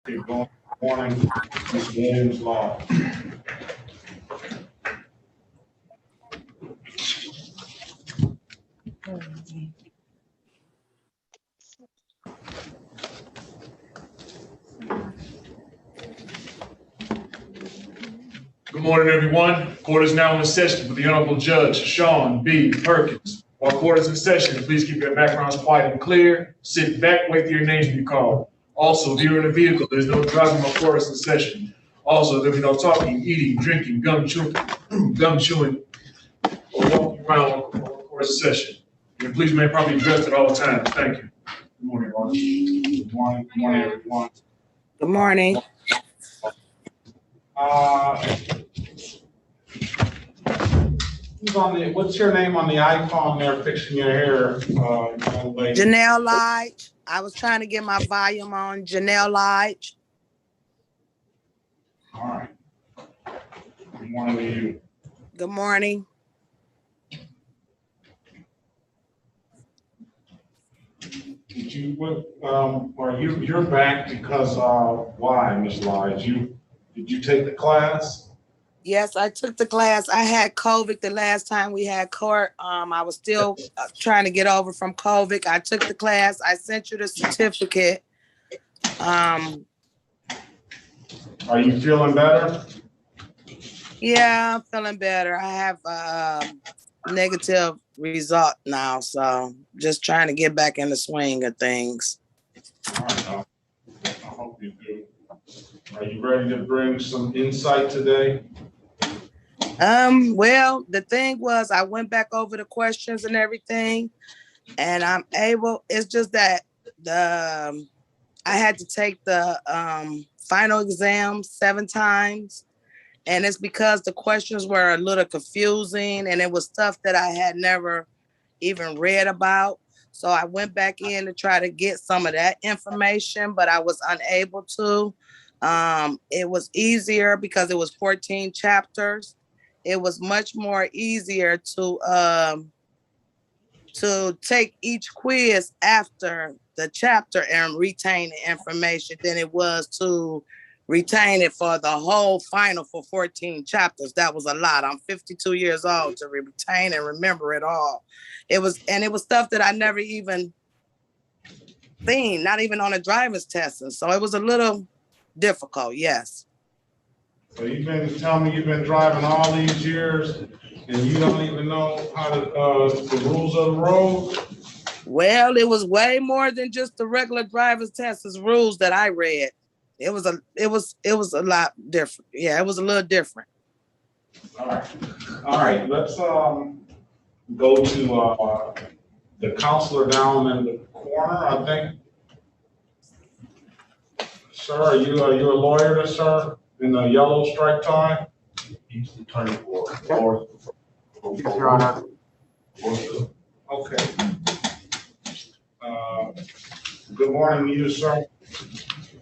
Good morning, Mr. Williams Law. Good morning, everyone. Court is now in session with the Honorable Judge Sean B. Perkins. While court is in session, please keep your backgrounds quiet and clear. Sit back, wait for your name to be called. Also, if you're in a vehicle, there's no driving while court is in session. Also, there'll be no talking, eating, drinking, gum chewing, or walking around while court is in session. And please remain properly dressed at all times. Thank you. Good morning, everyone. Good morning, everyone. Good morning. What's your name on the icon there fixing your hair, young lady? Janelle Lodge. I was trying to get my volume on. Janelle Lodge. All right. Good morning to you. Good morning. Did you, you're back because, why, Ms. Lodge? Did you take the class? Yes, I took the class. I had COVID the last time we had court. I was still trying to get over from COVID. I took the class. I sent you the certificate. Are you feeling better? Yeah, I'm feeling better. I have a negative result now, so just trying to get back in the swing of things. All right, I hope you do. Are you ready to bring some insight today? Well, the thing was I went back over the questions and everything, and it's just that I had to take the final exam 7 times, and it's because the questions were a little confusing and it was stuff that I had never even read about. So I went back in to try to get some of that information, but I was unable to. It was easier because it was 14 chapters. It was much more easier to take each quiz after the chapter and retain the information than it was to retain it for the whole final for 14 chapters. That was a lot. I'm 52 years old to retain and remember it all. It was stuff that I never even seen, not even on a driver's test. And so it was a little difficult, yes. So you've been telling me you've been driving all these years and you don't even know how to, the rules of the road? Well, it was way more than just the regular driver's test's rules that I read. It was a lot different. Yeah, it was a little different. All right. Let's go to the counselor down in the corner, I think. Sir, are you a lawyer, sir, in the yellow striped tie? He's the attorney for. Yes, Your Honor. Okay. Good morning to you, sir.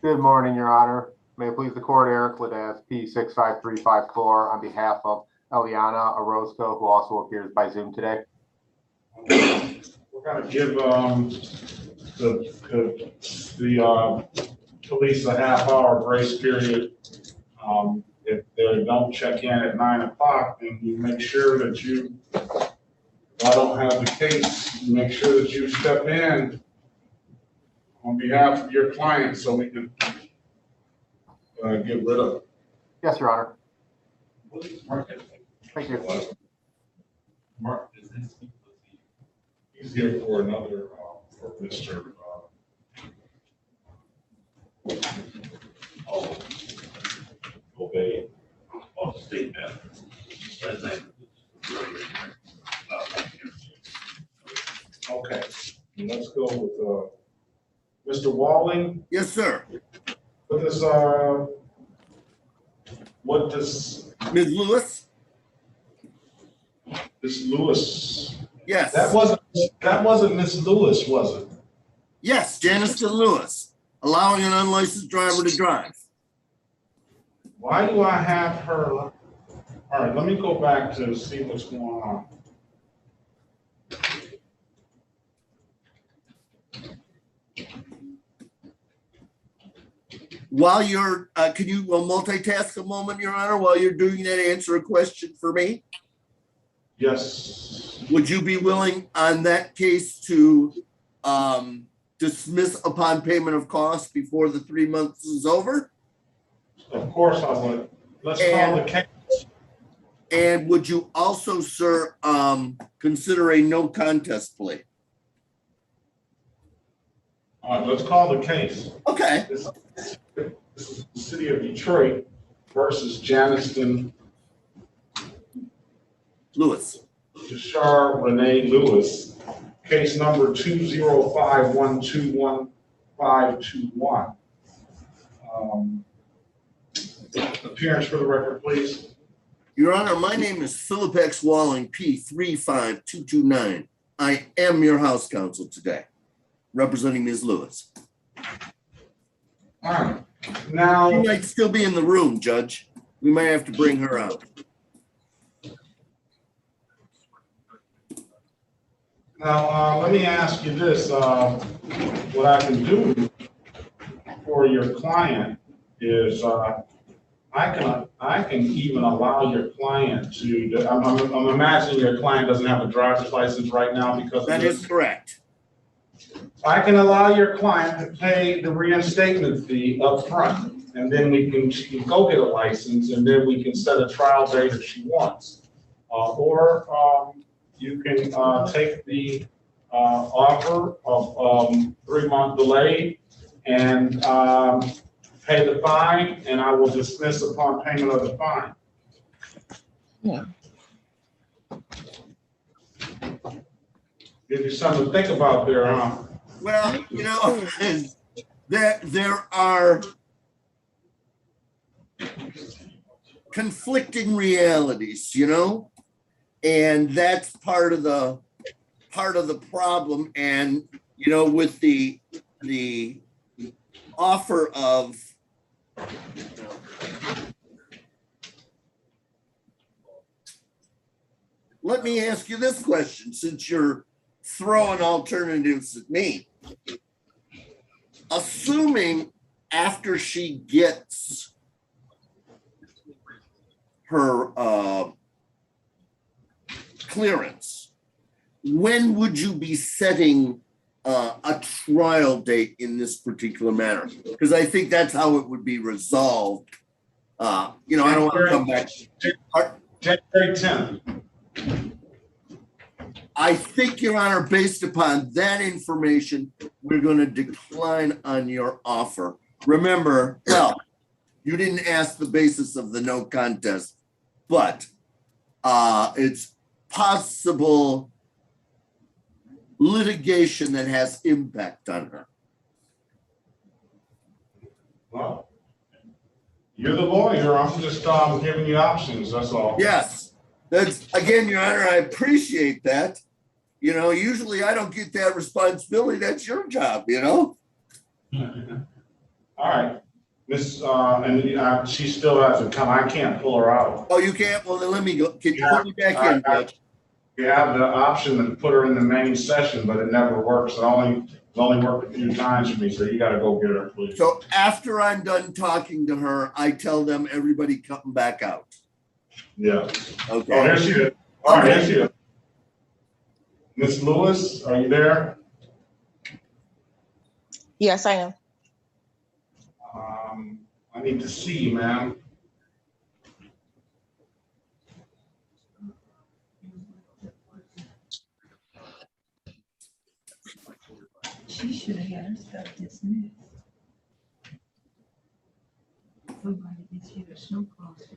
Good morning, Your Honor. May it please the court, Eric Ladez, P65354, on behalf of Eliana Orozco, who also appears by Zoom today. We're going to give the police a half-hour grace period. If they don't check in at 9 o'clock, then you make sure that if I don't have the case, you make sure that you step in on behalf of your client so we can get rid of it. Yes, Your Honor. Thank you. Mark, is this? He's here for another, for Mr. Obey all the state matters. Okay, let's go with Mr. Walling. Yes, sir. What does Ms. Lewis? Miss Lewis? Yes. That wasn't Miss Lewis, was it? Yes, Janice Lewis, allowing an unlicensed driver to drive. Why do I have her? All right, let me go back to see what's going on. While you're, can you multitask a moment, Your Honor, while you're doing that, answer a question for me? Yes, Would you be willing on that case to dismiss upon payment of costs before the 3 months is over? of course I would. Let's call the case. And would you also, sir, consider a no contest plea? All right, let's call the case. Okay. This is the city of Detroit versus Janiston Lewis. Jashar Renee Lewis, case number 205121521. Appearance for the record, please. Your Honor, my name is Philip X. Walling, P35229. I am your house counsel today, representing Ms. Lewis. All right, now. She might still be in the room, Judge. We might have to bring her out. Now, let me ask you this, what I can do for your client is, I can even allow your client to, I'm imagining your client doesn't have a driver's license right now because of That this. is correct. I can allow your client to pay the reinstatement fee up front, and then she can go get a license, and then we can set a trial date if she wants. Or you can take the offer of 3-month delay and pay the fine, and I will dismiss upon payment of the fine. Yeah. Give you something to think about there, huh? Well, you know, there are conflicting realities, you know, and that's part of the problem. And you know, with the offer of let me ask you this question, since you're throwing alternatives at me. Assuming after she gets her clearance, when would you be setting a trial date in this particular matter? Because I think that's how it would be resolved. You know, I don't want to come back. January 10th. I think, Your Honor, based upon that information, we're going to decline on your offer. Remember, well, you didn't ask the basis of the no contest, but it's possible litigation that has impact on her. Well, you're the lawyer. I'm just giving you options. That's all. Yes, that's again, Your Honor, I appreciate that. You know, usually I don't get that responsibility. That's your job, you know? All right. Miss, and she still hasn't come. I can't pull her out. Oh, you can't? Well, then let me go. Can you put me back in, Judge? You have the option to put her in the main session, but it never works. It's only worked a few times for me, so you gotta go get her, please. So after I'm done talking to her, I tell them everybody come back out. Yeah. Okay. Oh, here she is. All right, here she is. Miss Lewis, are you there? Yes, I am. I need to see you, ma'am. She should have had her stuff dismissed. Somebody gets you a snow cross.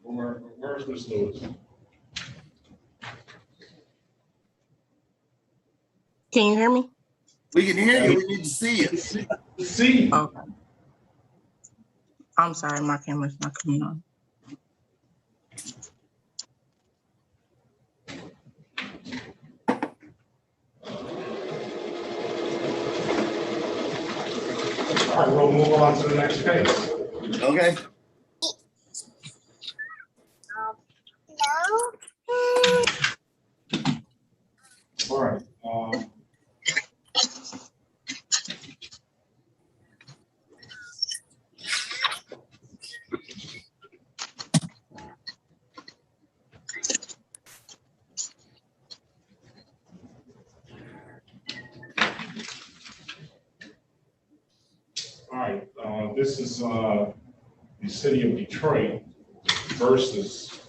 Where's Miss Lewis? Can you hear me? We can hear you. We need to see you. See. Okay. I'm sorry, my camera's not coming on. All right, we'll move on to the next case. Okay. All right. right, this is, the city of Detroit versus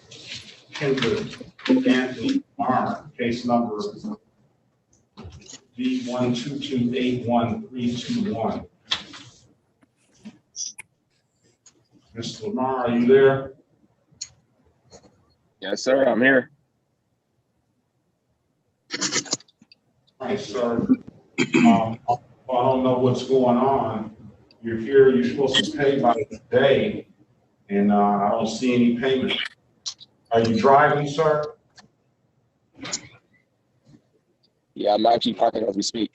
Kendrick Anthony Marr, case number B1228131. Mr. Lamar, are you there? Yes, sir. I'm here. All right, sir. I don't know what's going on. You're here, you're supposed to pay by today, and I don't see any payment. Are you driving, sir? Yeah, I'm actually parking as we speak.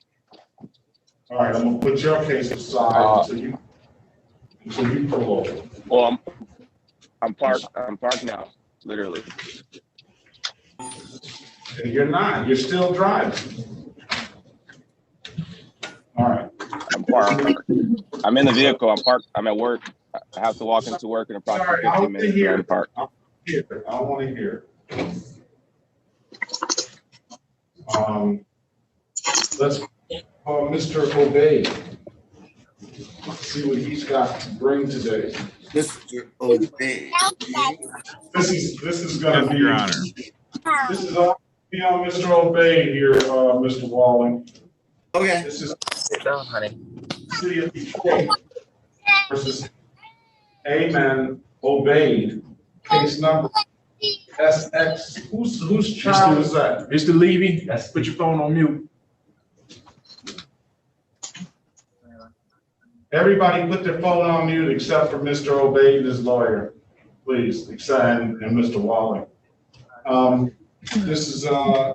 All right, I'm gonna put your case aside until you pull over. Well, I'm parked now, literally. And you're not, you're still driving. All right. I'm parked. I'm in the vehicle. I'm parked. I'm at work. I have to walk into work in approximately Sorry, I 15 want to minutes. So hear I'm it. parked. I want to hear it. Let's call Mr. Obey. See what he's got to bring today. Mr. Obey. This is gonna be, Your Honor. this is all be on Mr. Obey here, Mr. Walling. Okay. This is Sit down, honey. City of Detroit versus Amen Obeyed, case number SX. Whose child is that? Mr. Levy, put your phone on mute. Everybody put their phone on mute except for Mr. Obey and his lawyer, please, except and Mr. Walling. This is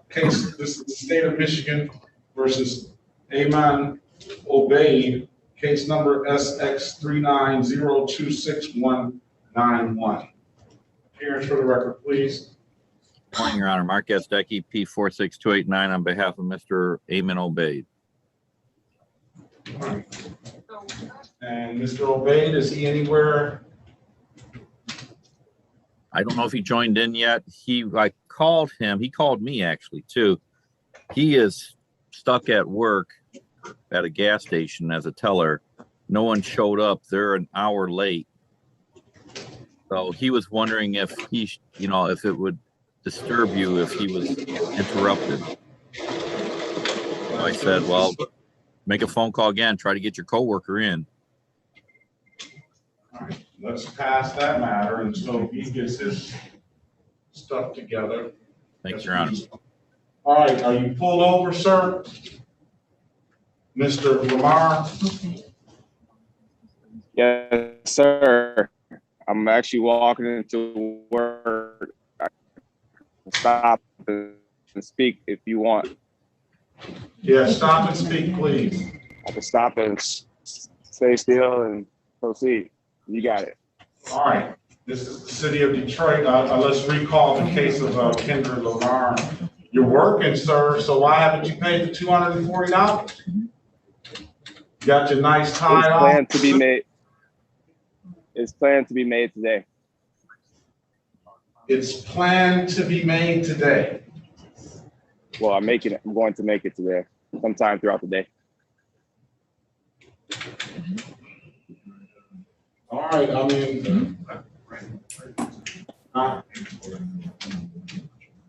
this is the state of Michigan versus Amen Obeyed, case number SX39026191. Appearance for the record, please. Morning, Your Honor. Mark Gastecki, P46289, on behalf of Mr. Amen Obeid. All right. And Mr. Obeid, is he anywhere? I don't know if he joined in yet. I called him. He called me actually too. He is stuck at work at a gas station as a teller. No one showed up. They're an hour late. So he was wondering if if it would disturb you if he was interrupted. So I said, well, make a phone call again. Try to get your coworker in. All right, let's pass that matter until he gets his stuff together. Thank you, Your Honor. All right, are you pulled over, sir? Mr. Lamar? Yes, sir. I'm actually walking into work. I can stop and speak if you want. Yeah, stop and speak, please. I can stop and stay still and proceed. You got it. All right, this is the city of Detroit. Let's recall the case of Kendra Lamar. You're working, sir, so why haven't you paid the $240? You got your nice tie It's on? planned to be made. It's planned to be made today. It's planned to be made today. Well, I'm making it. I'm going to make it today, sometime throughout the day. All right, I mean,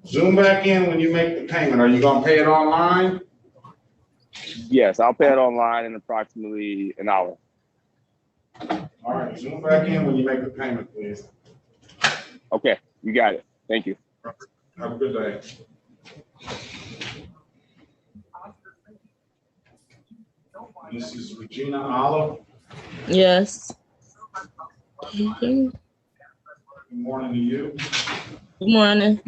zoom back in when you make the payment. Are you gonna pay it online? Yes, I'll pay it online in approximately an hour. All right, zoom back in when you make the payment, please. Okay, you got it. Thank you. Have a good day. This is Regina Olive. Yes. Good morning to you. Good morning.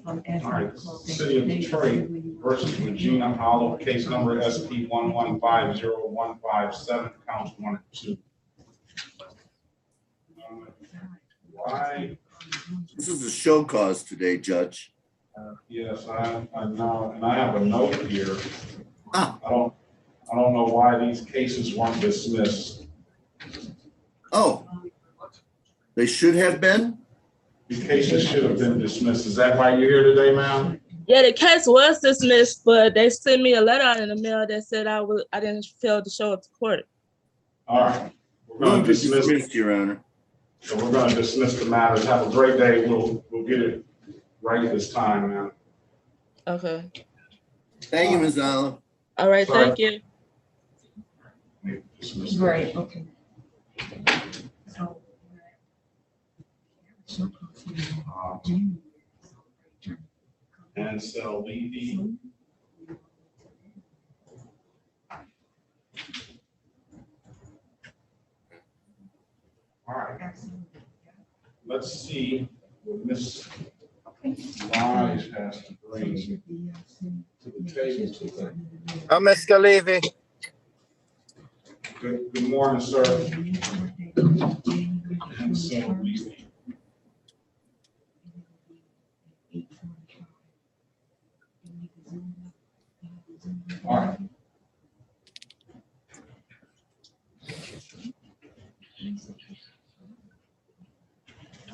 All right, City of Detroit versus Regina Olive, case number SP 1150157, counts 1 and 2. Why? This is a show cause today, Judge. Yes, I know, and I have a note here. Ah. I don't know why these cases weren't dismissed. Oh, they should have been? The cases should have been dismissed. Is that why you're here today, ma'am? Yeah, the case was dismissed, but they sent me a letter in the mail that said I didn't fail to show up to court. All right. We're going Move to to dismiss. dismiss, Your Honor. So we're going to dismiss the matters. Have a great day. We'll get it right this time, man. Okay. Thank you, Ms. Olive. All right, Sorry. thank you. Dismiss. Right, okay. So. And so Levy. All right. Let's see what Ms. Lige has to bring to the table today. Mr. Levy. Good morning, sir. And so Levy. All right.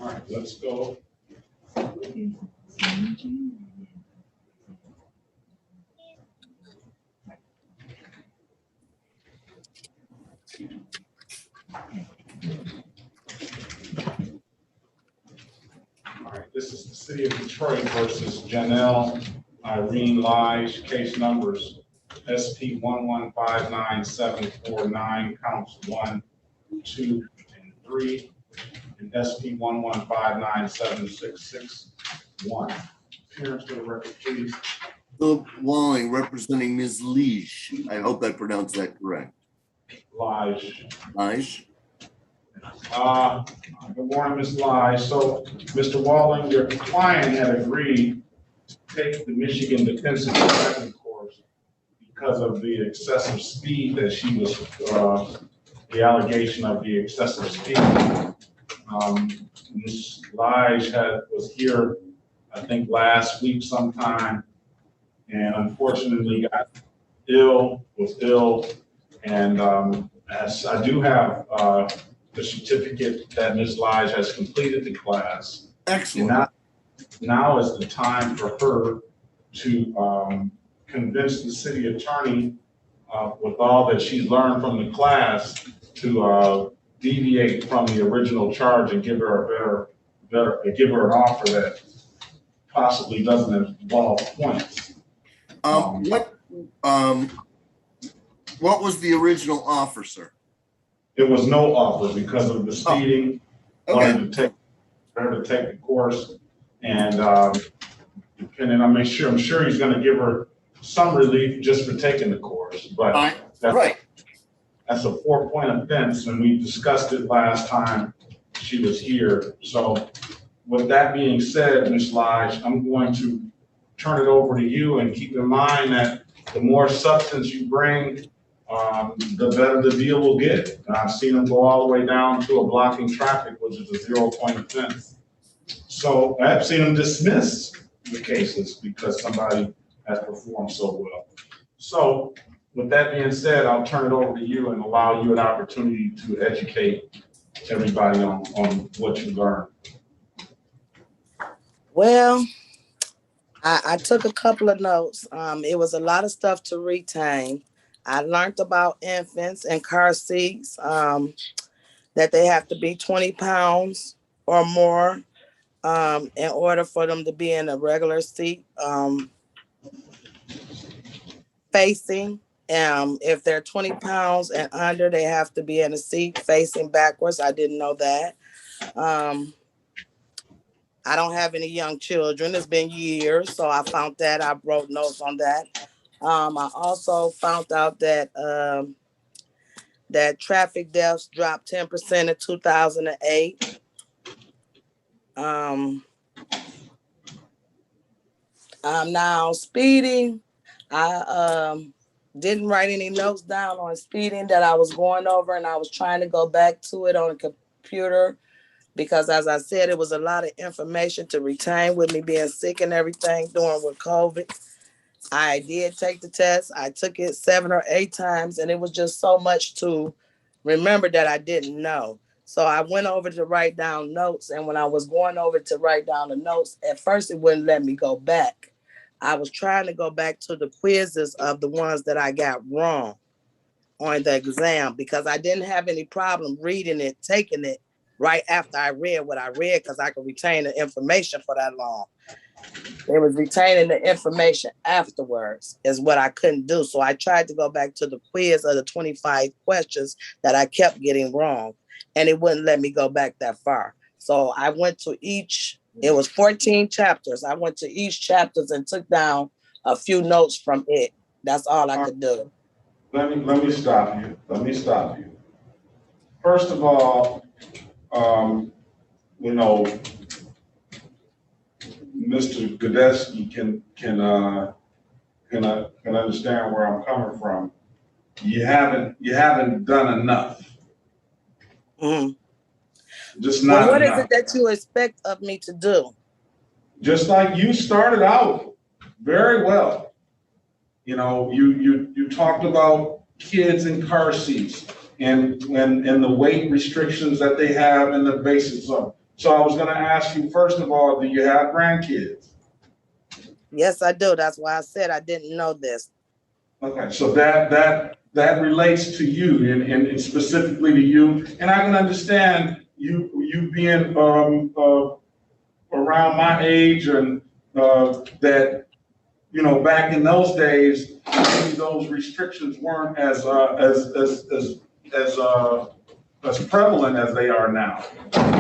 All right, let's go. All right, this is the City of Detroit versus Janelle Irene Lige, case numbers SP 1159749, counts 1, 2, and 3, and SP 1159766-1. Appearance for the record, please. Philip Walling, representing Ms. Leash. I hope I pronounced that correct. Lige. Lige? Good morning, Ms. Lige. So, Mr. Walling, your client had agreed to take the Michigan Defensive Driving course because of the excessive speed that she was, the allegation of the excessive speed. Ms. Lige was here, I think, last week sometime, and unfortunately was ill, and as I do have the certificate that Ms. Lige has completed the class. Excellent. And now is the time for her to convince the city attorney with all that she's learned from the class to deviate from the original charge and give her give her an offer that possibly doesn't involve points. What was the original offer, sir? There was no offer because of the speeding. Okay. Wanted to take the course, and depending, I'm sure he's going to give her some relief just for taking the course, but that's a 4-point offense, and we discussed it last time she was here. So with that being said, Ms. Lige, I'm going to turn it over to you, and keep in mind that the more substance you bring, the better the deal will get. And I've seen them go all the way down to a blocking traffic, which is a 0-point offense. So I've seen them dismiss the cases because somebody has performed so well. So with that being said, I'll turn it over to you and allow you an opportunity to educate everybody on what you learned. Well, I took a couple of notes. It was a lot of stuff to retain. I learned about infants and car seats, that they have to be 20 pounds or more in order for them to be in a regular seat facing. If they're 20 pounds and under, they have to be in a seat facing backwards. I didn't know that. I don't have any young children. It's been years, so I found that. I wrote notes on that. I also found out that that traffic deaths dropped 10% in 2008. Now speeding, I didn't write any notes down on speeding that I was going over, and I was trying to go back to it on a computer because, as I said, it was a lot of information to retain with me being sick and everything during with COVID. I did take the test. I took it 7 or 8 times, and it was just so much to remember that I didn't know. So I went over to write down notes, and when I was going over to write down the notes, at first it wouldn't let me go back. I was trying to go back to the quizzes of the ones that I got wrong on the exam because I didn't have any problem reading it, taking it right after I read what I read because I could retain the information for that long. It was retaining the information afterwards is what I couldn't do. So I tried to go back to the quiz of the 25 questions that I kept getting wrong, and it wouldn't let me go back that far. So I went to each, it was 14 chapters. I went to each chapters and took down a few notes from it. That's all I could do. Let me stop you. Let me stop you. First of all, you know, Mr. Godesky can understand where I'm coming from. You haven't done enough. Mm-hmm. Just not what enough. is it that you expect of me to do? Just like you started out very well. You know, you talked about kids in car seats and the weight restrictions that they have in the basic zone. So I was going to ask you, first of all, do you have grandkids? Yes, I do. That's why I said I didn't know this. Okay, so that relates to you and specifically to you, and I can understand you being around my age and that, you know, back in those days, those restrictions weren't as prevalent as they are now.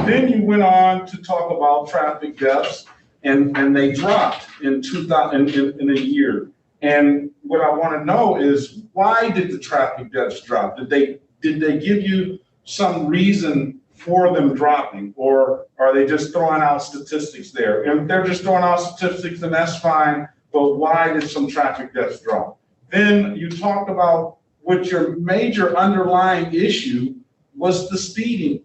Then you went on to talk about traffic deaths, and they dropped in 2000 in a year. And what I want to know is, why did the traffic deaths drop? Did they give you some reason for them dropping, or are they just throwing out statistics there? And if they're just throwing out statistics, then that's fine. But why did some traffic deaths drop? Then you talked about what your major underlying issue was, the speeding,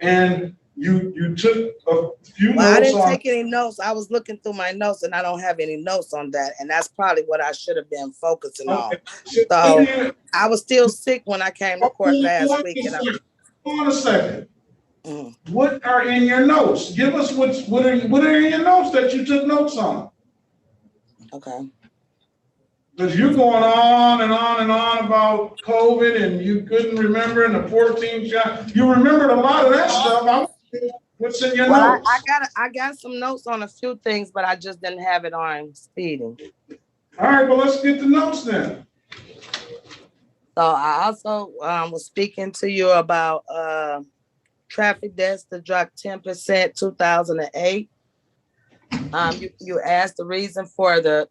and you took a few notes. I didn't take any notes. I was looking through my notes, and I don't have any notes on that. And that's probably what I should have been focusing on. So I was still sick when I came to court last week. Hold on a second. What are in your notes? Give us what are in your notes that you took notes on? Okay. Because you're going on and on and on about COVID, and you couldn't remember in the 14 shot. You remembered a lot of that stuff. What's in your notes? I got some notes on a few things, but I just didn't have it on speeding. All right, well, let's get the notes then. So I also was speaking to you about traffic deaths that dropped 10% 2008. You asked the reason for the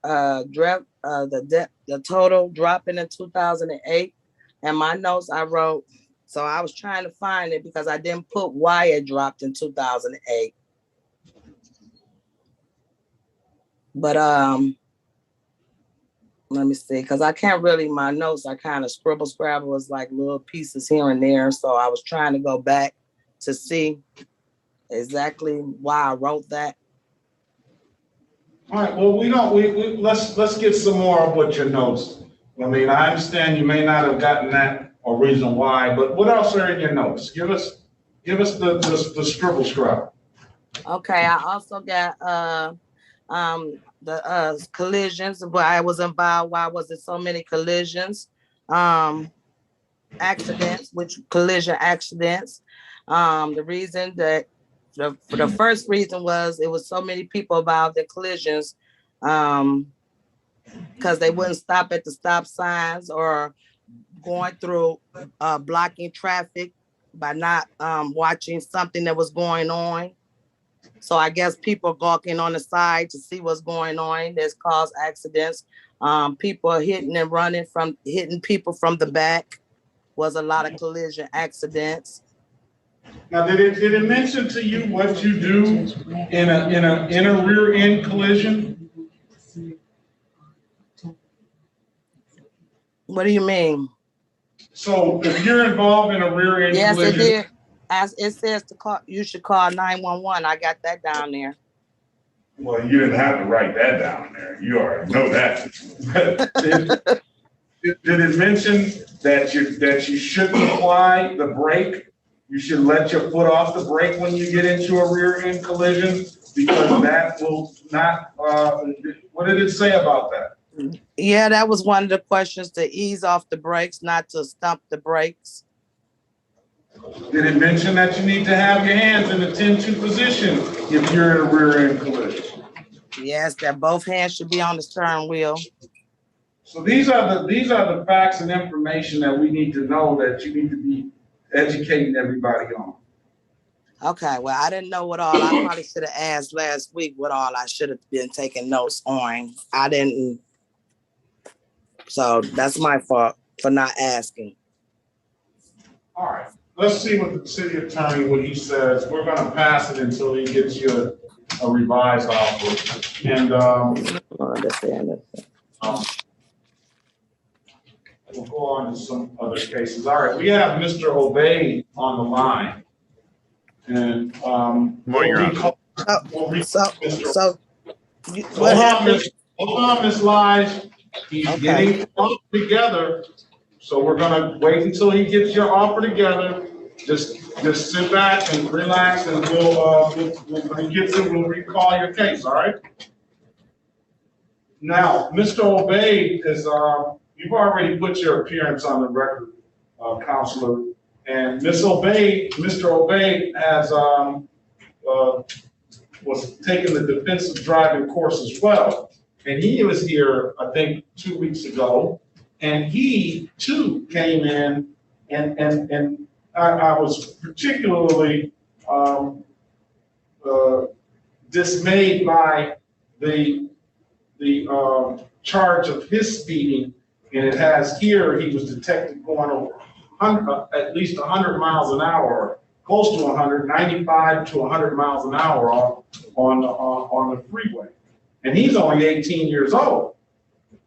total dropping in 2008, and my notes I wrote. So I was trying to find it because I didn't put why it dropped in 2008. But let me see, because I can't really, my notes, I kind of scrabble, it's like little pieces here and there. So I was trying to go back to see exactly why I wrote that. All right, well, let's get some more of what your notes. I mean, I understand you may not have gotten that or reason why, but what else are in your notes? Give us the scribble scrub. Okay, I also got the collisions, why I was involved, why was it so many collisions, accidents, which collision accidents. The reason that the first reason was it was so many people involved in collisions because they wouldn't stop at the stop signs or going through blocking traffic by not watching something that was going on. So I guess people gawking on the side to see what's going on. That's caused accidents. People hitting and running hitting people from the back was a lot of collision accidents. Now, did it mention to you what you do in a rear end collision? What do you mean? So if you're involved in a rear end collision. Yes, it did. As it says to call, you should call 911. I got that down there. Well, you didn't have to write that down there. You already know that. Did it mention that you shouldn't apply the brake You should let your foot off the brake when you get into a rear end collision, because that will not, what did it say about that? Yeah, that was one of the questions, to ease off the brakes, not to stump the brakes. Did it mention that you need to have your hands in a 10-2 position if you're in a rear end collision? Yes, that both hands should be on the steering wheel. So these are the facts and information that we need to know, that you need to be educating everybody on. Okay, well, I didn't know what all, I probably should have asked last week what all I should have been taking notes on. I didn't. So that's my fault for not asking. All right, let's see what the city attorney, what he says. We're gonna pass it until he gets you a revised offer. And, we'll go on to some other cases. All right, we have Mr. Obey on the line. And, what happened? Hold on, Ms. Lige. He's Okay. getting the offer together. So we're gonna wait until he gets your offer together. Just sit back and relax, and when he gets it, we'll recall your case, all right? Now, Mr. Obey is, you've already put your appearance on the record, Counselor. And Mr. Obey has, was taking the defensive driving course as well. And he was here, I think, 2 weeks ago. And he too came in, and I was particularly dismayed by the charge of his speeding. And it has here, he was detected going over at least 100 miles an hour, close to 195 to 100 miles an hour on the freeway. And he's only 18 years old.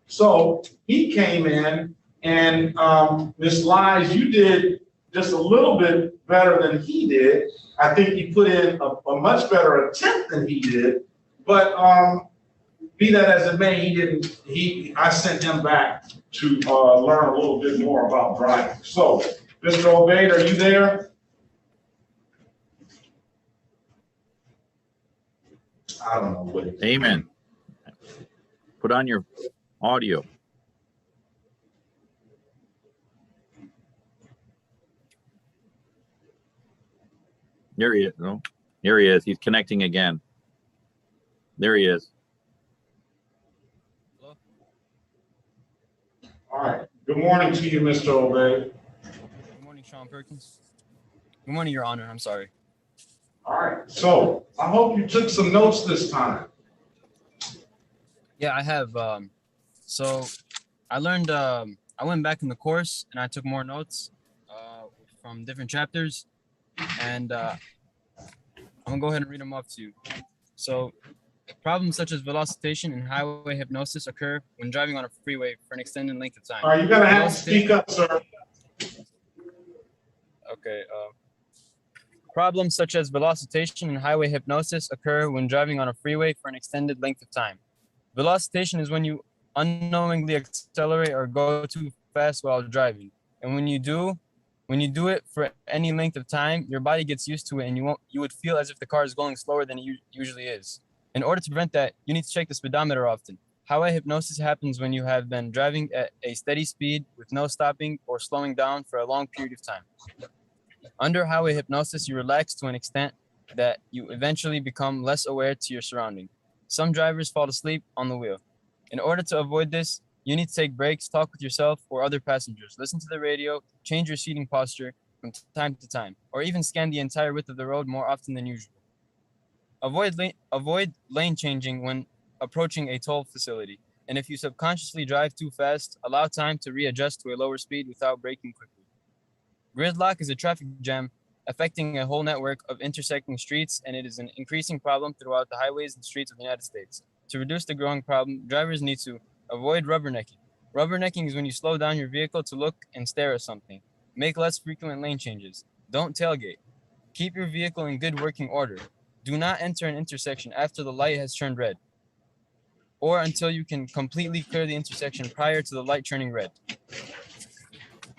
So he came in, and Ms. Lige, you did just a little bit better than he did. I think you put in a much better attempt than he did. But be that as it may, I sent him back to learn a little bit more about driving. So, Mr. Obeid, are you there? I don't know what it is. Amen. Put on your audio. There he is. No, there he is. He's connecting again. There he is. All right. Good morning to you, Mr. Obey. Good morning, Sean Perkins. Good morning, Your Honor. I'm sorry. All right. So I hope you took some notes this time. Yeah, I have. So I learned. I went back in the course and I took more notes from different chapters, and I'm gonna go ahead and read them off to you. So, problems such as velocitation and highway hypnosis occur when driving on a freeway for an extended length of time. All right, you're gonna have to speak up, sir. Okay. Problems such as velocitation and highway hypnosis occur when driving on a freeway for an extended length of time. Velocitation is when you unknowingly accelerate or go too fast while driving. And when you do it for any length of time, your body gets used to it, and you would feel as if the car is going slower than it usually is. In order to prevent that, you need to check the speedometer often. Highway hypnosis happens when you have been driving at a steady speed with no stopping or slowing down for a long period of time. Under highway hypnosis, you relax to an extent that you eventually become less aware to your surroundings. Some drivers fall asleep on the wheel. In order to avoid this, you need to take breaks, talk with yourself or other passengers, listen to the radio, change your seating posture from time to time, or even scan the entire width of the road more often than usual. Avoid lane changing when approaching a toll facility, and if you subconsciously drive too fast, allow time to readjust to a lower speed without braking quickly. Gridlock is a traffic jam affecting a whole network of intersecting streets, and it is an increasing problem throughout the highways and streets of the United States. To reduce the growing problem, drivers need to avoid rubbernecking. Rubbernecking is when you slow down your vehicle to look and stare at something. Make less frequent lane changes. Don't tailgate. Keep your vehicle in good working order. Do not enter an intersection after the light has turned red, or until you can completely clear the intersection prior to the light turning red.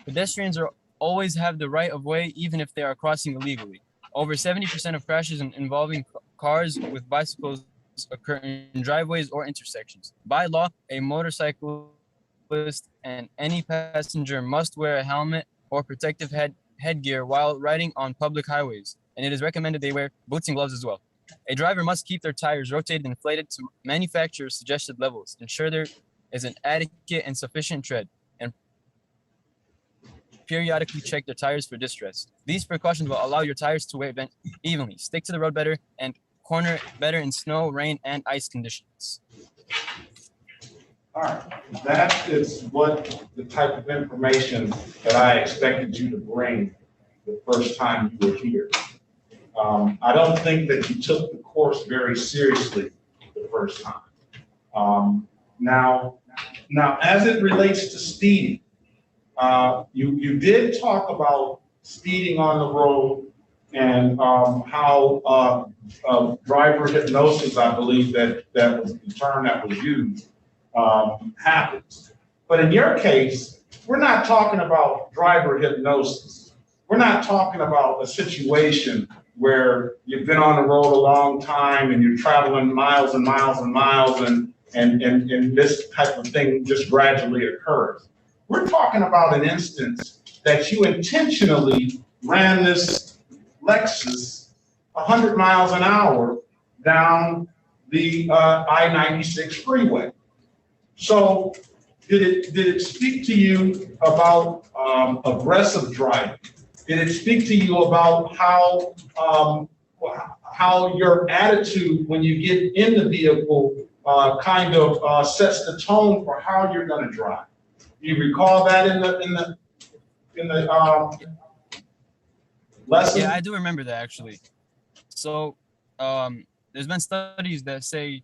Pedestrians are always have the right of way, even if they are crossing illegally. Over 70% of crashes involving cars with bicycles occur in driveways or intersections. By law, a motorcyclist and any passenger must wear a helmet or protective headgear while riding on public highways, and it is recommended they wear boots and gloves as well. A driver must keep their tires rotated and inflated to manufacturer's suggested levels, ensure there is an adequate and sufficient tread, and periodically check their tires for distress. These precautions will allow your tires to wear evenly, stick to the road better, and corner better in snow, rain, and ice conditions. All right, that is what the type of information that I expected you to bring the first time you were here. I don't think that you took the course very seriously the first time. Now, as it relates to speeding, you did talk about speeding on the road and how driver hypnosis, I believe that was the term that was used, happens. But in your case, we're not talking about driver hypnosis. We're not talking about a situation where you've been on the road a long time and you're traveling miles and miles and miles and this type of thing just gradually occurs. We're talking about an instance that you intentionally ran this Lexus 100 miles an hour down the I-96 freeway. So did it speak to you about aggressive driving? Did it speak to you about how your attitude when you get in the vehicle kind of sets the tone for how you're going to drive? Do you recall that in the lesson? Yeah, I do remember that actually. So there's been studies that say,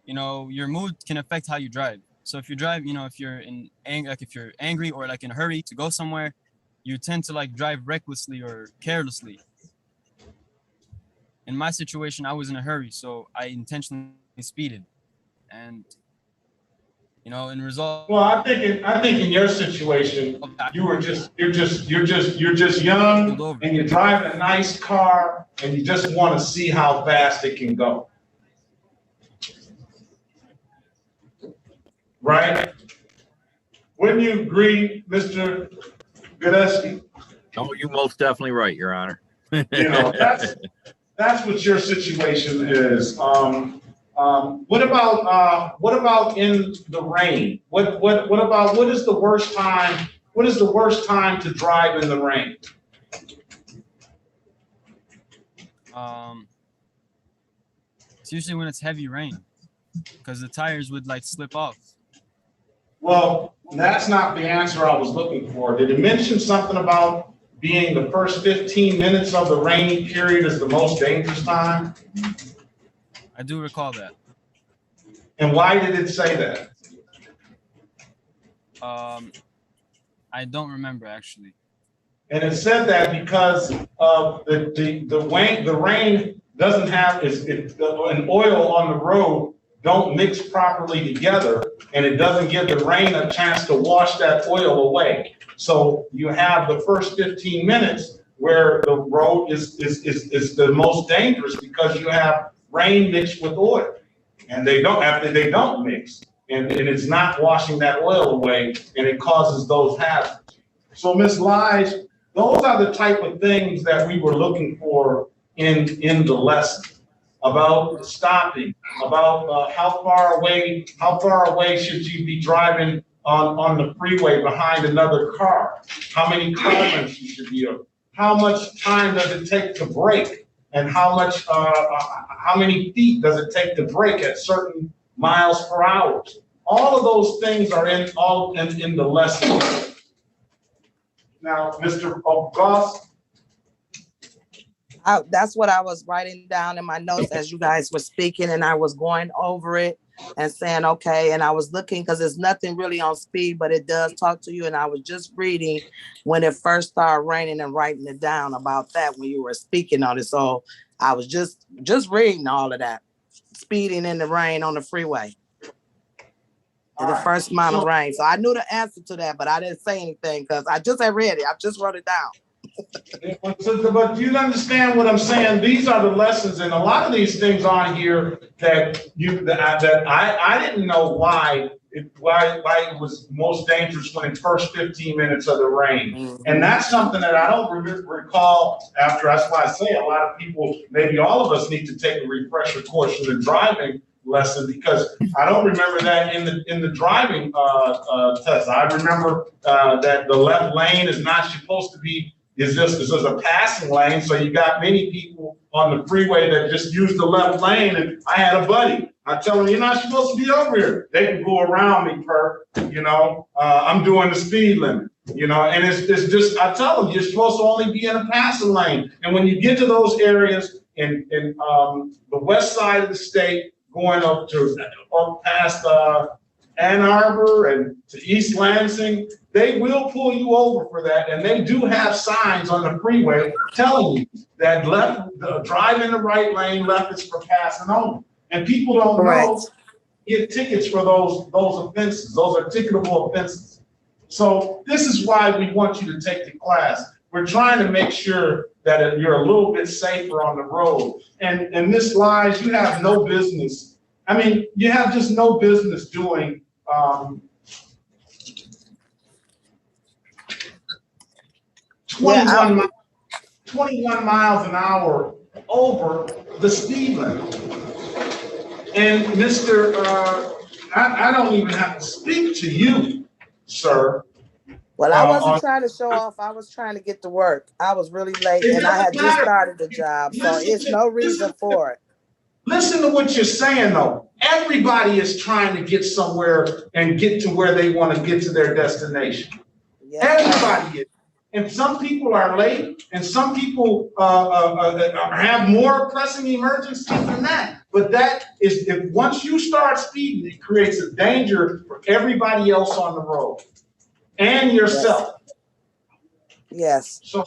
your mood can affect how you drive. So if you drive, if you're if you're angry or like in a hurry to go somewhere, you tend to like drive recklessly or carelessly. In my situation, I was in a hurry, so I intentionally speeded, and in result. Well, I think in your situation, you're just young and you're driving a nice car and you just want to see how fast it can go. Right? Wouldn't you agree, Mr. Godesky? Oh, you're most definitely right, Your Honor. That's what your situation is. What about in the rain? What is the worst time? What is the worst time to drive in the rain? It's usually when it's heavy rain, because the tires would like slip off. Well, that's not the answer I was looking for. Did it mention something about being the first 15 minutes of the rainy period is the most dangerous time? I do recall that. And why did it say that? I don't remember actually. And it said that because of the rain doesn't have an oil on the road don't mix properly together, and it doesn't give the rain a chance to wash that oil away. So you have the first 15 minutes where the road is the most dangerous because you have rain mixed with oil, and they don't mix, and it's not washing that oil away, and it causes those hazards. So Ms. Lige, those are the type of things that we were looking for in the lesson about stopping, about how far away should you be driving on the freeway behind another car, how many car lengths you should be on, how much time does it take to brake, and how many feet does it take to brake at certain miles per hour. All of those things are in the lesson. Now, Mr. Goss. That's what I was writing down in my notes as you guys were speaking, and I was going over it and saying, okay, and I was looking because there's nothing really on speed, but it does talk to you. And I was just reading when it first started raining and writing it down about that when you were speaking on it. So I was just reading all of that, speeding in the rain on the freeway. in the first amount of rain. So I knew the answer to that, but I didn't say anything because I just had read it. I just wrote it down. But you understand what I'm saying? These are the lessons, and a lot of these things on here that I didn't know why it was most dangerous when it first 15 minutes of the rain. And that's something that I don't recall after. That's why I say a lot of people, maybe all of us, need to take a refresher course in the driving lesson, because I don't remember that in the driving test. I remember that the left lane is not supposed to be. This is a passing lane, so you got many people on the freeway that just use the left lane. And I had a buddy. I tell him, you're not supposed to be over here. They can go around me, Perk. I'm doing the speed limit. And it's just, I tell them, you're supposed to only be in a passing lane. And when you get to those areas in the west side of the state, going up past Ann Arbor and to East Lansing, they will pull you over for that. And they do have signs on the freeway telling you that drive in the right lane, left is for passing only. And people don't know, get tickets for those offenses. Those are ticketable offenses. So this is why we want you to take the class. We're trying to make sure that you're a little bit safer on the road. And Ms. Lies, you have no business. I mean, you have just no business doing 21 miles an hour over the speed limit. And Mr. I don't even have to speak to you, sir. Well, I wasn't trying to show off. I was trying to get to work. I was really late and I had just started the job. So it's no reason for it. Listen to what you're saying, though. Everybody is trying to get somewhere and get to where they want to get to their destination. Yes. Everybody is. And some people are late, and some people have more pressing emergencies than that. But that is, if once you start speeding, it creates a danger for everybody else on the road and yourself. Yes. So,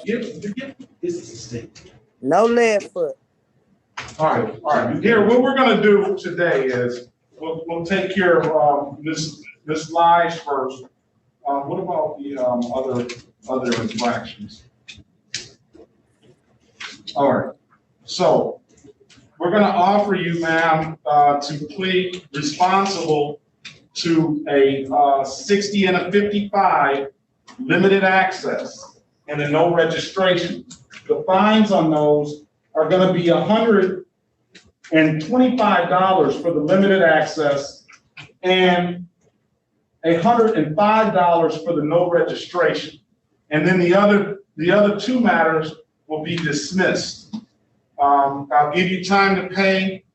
this is a state. No lead foot. All right. Here, what we're going to do today is we'll take care of Ms. Lies first. What about the other infractions? All right. So we're going to offer you, ma'am, to plead responsible to a 60 and a 55 limited access and a no registration. The fines on those are going to be $125 for the limited access and $105 for the no registration. And then the other two matters will be dismissed. I'll give you time to pay.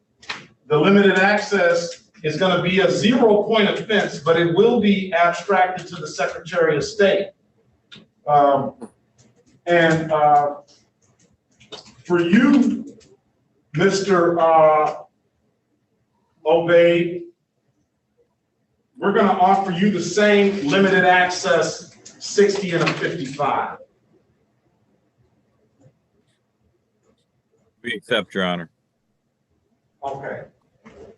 The limited access is going to be a 0-point offense, but it will be abstracted to the Secretary of State. For you, Mr. Obeid, we're going to offer you the same limited access 60 and a 55. We accept, Your Honor. Okay.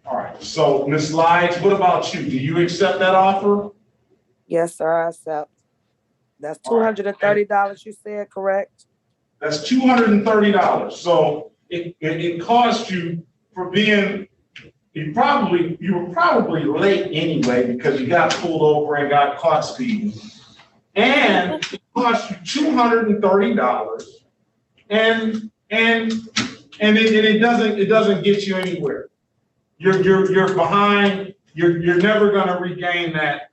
All right. So, Ms. Lides, what about you? Do you accept that offer? Yes, sir, I accept. That's $230 you said, correct? That's $230. So it cost you for being, you were probably late anyway because you got pulled over and got caught speeding. And it cost you $230. And it doesn't get you anywhere. You're behind. You're never going to regain that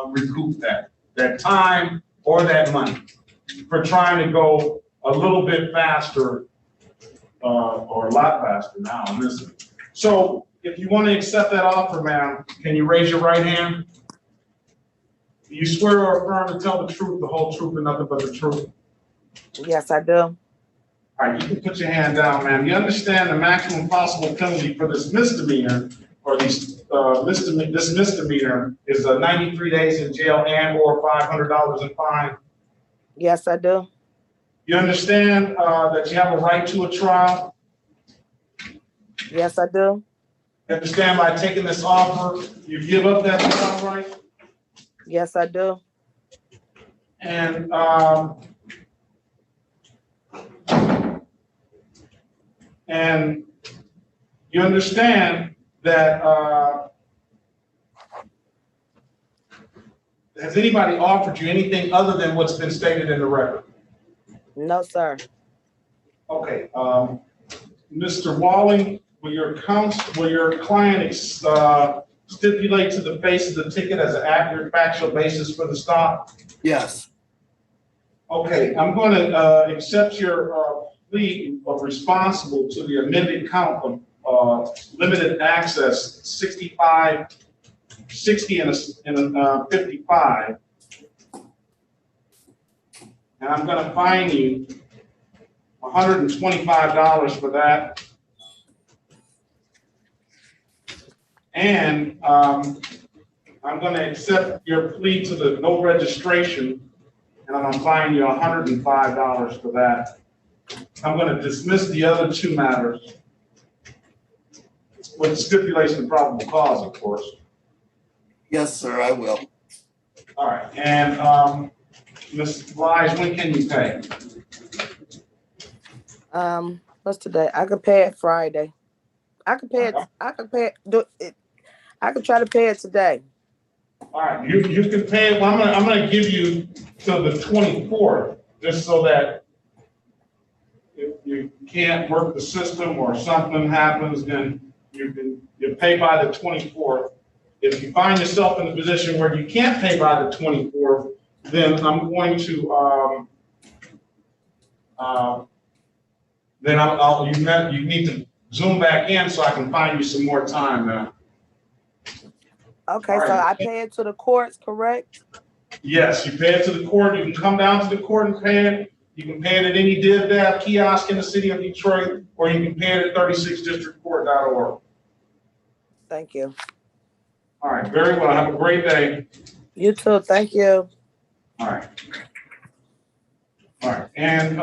recoup that time or that money for trying to go a little bit faster or a lot faster now. Listen. So if you want to accept that offer, ma'am, can you raise your right hand? Do you swear or affirm to tell the truth, the whole truth, and nothing but the truth? Yes, I do. All right, you can put your hand down, ma'am. You understand the maximum possible penalty for this misdemeanor, or this misdemeanor is 93 days in jail and or $500 in fine? Yes, I do. You understand that you have a right to a trial? Yes, I do. You understand by taking this offer, you give up that job, right? Yes, I do. And, and you understand that, has anybody offered you anything other than what's been stated in the record? No, sir. Okay, Mr. Walling, will your client stipulate to the face of the ticket as an accurate factual basis for the stop? Yes. Okay, I'm going to accept your plea of responsible to the amended count of limited access 65, 60 and 55. And I'm going to fine you $125 for that. And I'm going to accept your plea to the no registration, and I'm going to fine you $105 for that. I'm going to dismiss the other two matters with stipulation of probable cause, of course. Yes, sir, I will. All right, and Ms. Blige, when can you pay? What's today? I could pay it Friday. I could pay it. I could pay it. I could try to pay it today. All right, you can pay it. Well, I'm gonna give you till the 24th, just so that if you can't work the system or something happens, then you pay by the 24th. If you find yourself in a position where you can't pay by the 24th, then I'm going to you need to zoom back in so I can find you some more time now. Okay, All right. so I pay it to the courts, correct? Yes, you pay it to the court. You can come down to the court and pay it. You can pay it at any DivDav kiosk in the city of Detroit, or you can pay it at 36districtcourt.org. Thank you. All right, very well. Have a great day. You too. Thank you. All right. All right, and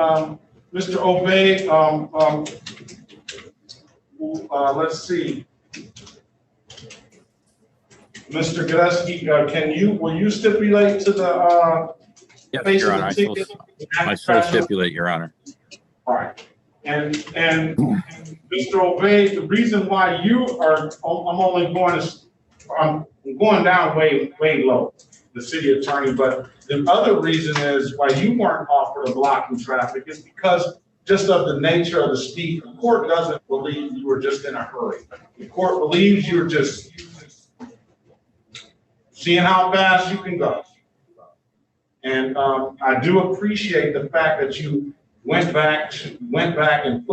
Mr. Obey, let's see. Mr. Gillespie, will you stipulate to the Yes, face Your of Honor, the ticket? I still stipulate, Your Honor. All right, and Mr. Obey, the reason why I'm going down way low, the city attorney, but the other reason is why you weren't offered a blocking traffic is because just of the nature of the speed. The court doesn't believe you were just in a hurry. The court believes you were just seeing how fast you can go. And I do appreciate the fact that you went back and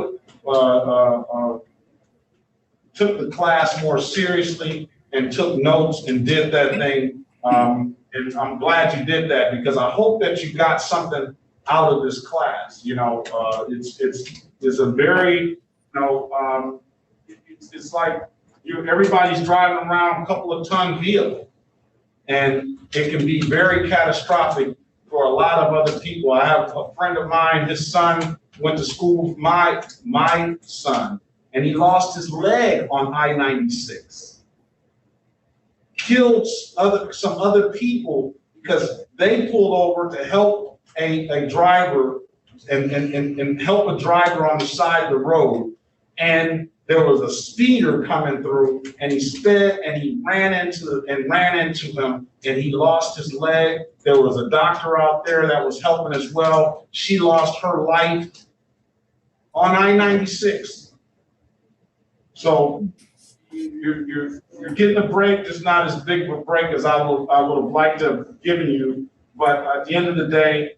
took the class more seriously and took notes and did that thing. And I'm glad you did that, because I hope that you got something out of this class. You know, it's a very, it's like everybody's driving around a couple of ton vehicle, and it can be very catastrophic for a lot of other people. I have a friend of mine, his son went to school with my son, and he lost his leg on I-96. Killed some other people because they pulled over to help a driver and help a driver on the side of the road. And there was a speeder coming through, and he sped and he ran into him, and he lost his leg. There was a doctor out there that was helping as well. She lost her life on I-96. So you're getting a break, just not as big of a break as I would have liked to have given you, but at the end of the day,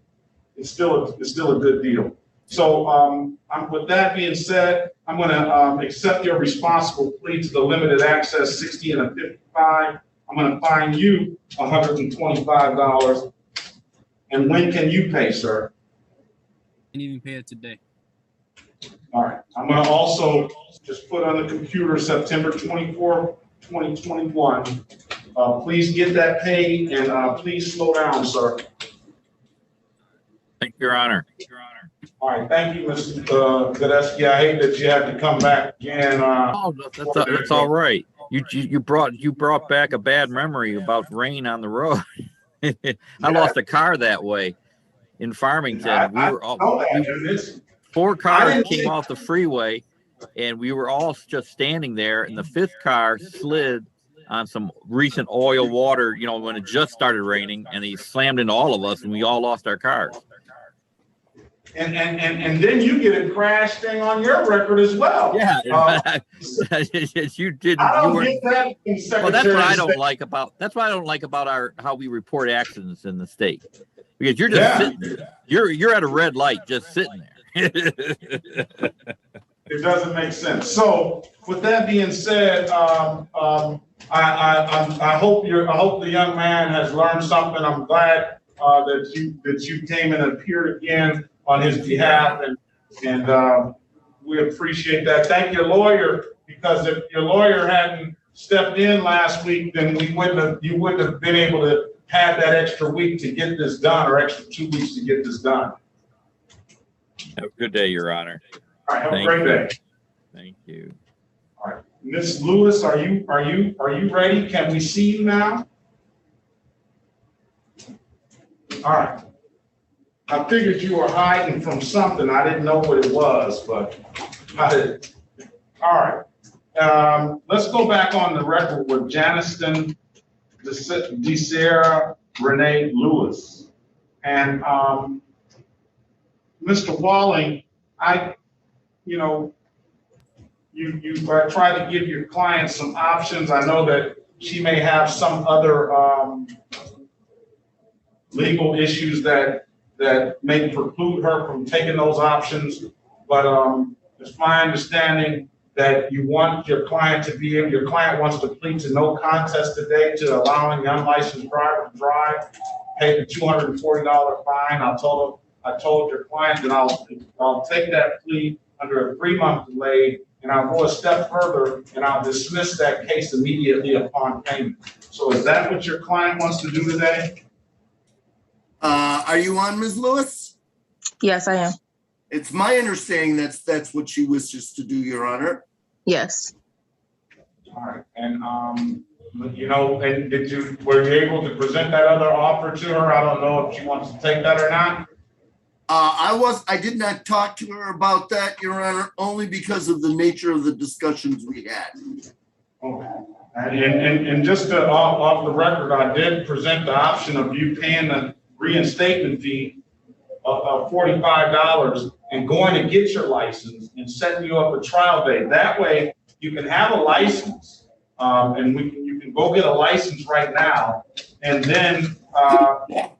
it's still a good deal. So with that being said, I'm going to accept your responsible plea to the limited access 60 and a 55. I'm going to fine you $125. And when can you pay, sir? I can even pay it today. All right. I'm going to also just put on the computer September 24th, 2021. Please get that paid, and please slow down, sir. Thank you, Your Honor. All right, thank you, Mr. Tedeschi. I hate that you had to come back again. Oh, that's all right. You brought back a bad memory about rain on the road. I lost a car that way in Farmington. Four cars came off the freeway, and we were all just standing there, and the fifth car slid on some recent oil water, when it just started raining, and he slammed into all of us, and we all lost our cars. And then you get a crash thing on your record as well. Yeah, you didn't. I don't you were, get that. well, that's what I don't like about. That's what I don't like about how we report accidents in the state, because you're just sitting there. You're at a red light, just sitting there. It doesn't make sense. So, with that being said, I hope the young man has learned something. I'm glad that you came and appeared again on his behalf, and we appreciate that. Thank your lawyer, because if your lawyer hadn't stepped in last week, then you wouldn't have been able to have that extra week to get this done, or extra 2 weeks to get this done. Have a good day, Your Honor. All right, have a great day. Thank you. All right, Ms. Lewis, are you ready? Can we see you now? All right. I figured you were hiding from something. I didn't know what it was, but I did. All right. Let's go back on the record with Janiston DeSierra Renee Lewis. And Mr. Walling, you try to give your client some options. I know that she may have some other legal issues that may preclude her from taking those options, but it's my understanding that you want your client wants to plead to no contest today to allowing the unlicensed driver to drive, pay the $240 fine. I told your client that I'll take that plea under a 3-month delay, and I'll go a step further and I'll dismiss that case immediately upon payment. So is that what your client wants to do today? Are you on, Ms. Lewis? Yes, I am. It's my understanding that's what she wishes to do, Your Honor. Yes. All right, and and were you able to present that other offer to her? I don't know if she wants to take that or not. I did not talk to her about that, Your Honor, only because of the nature of the discussions we had. Okay. And just off the record, I did present the option of you paying the reinstatement fee of $45 and going to get your license and setting you up a trial date. That way you can have a license, and you can go get a license right now, and then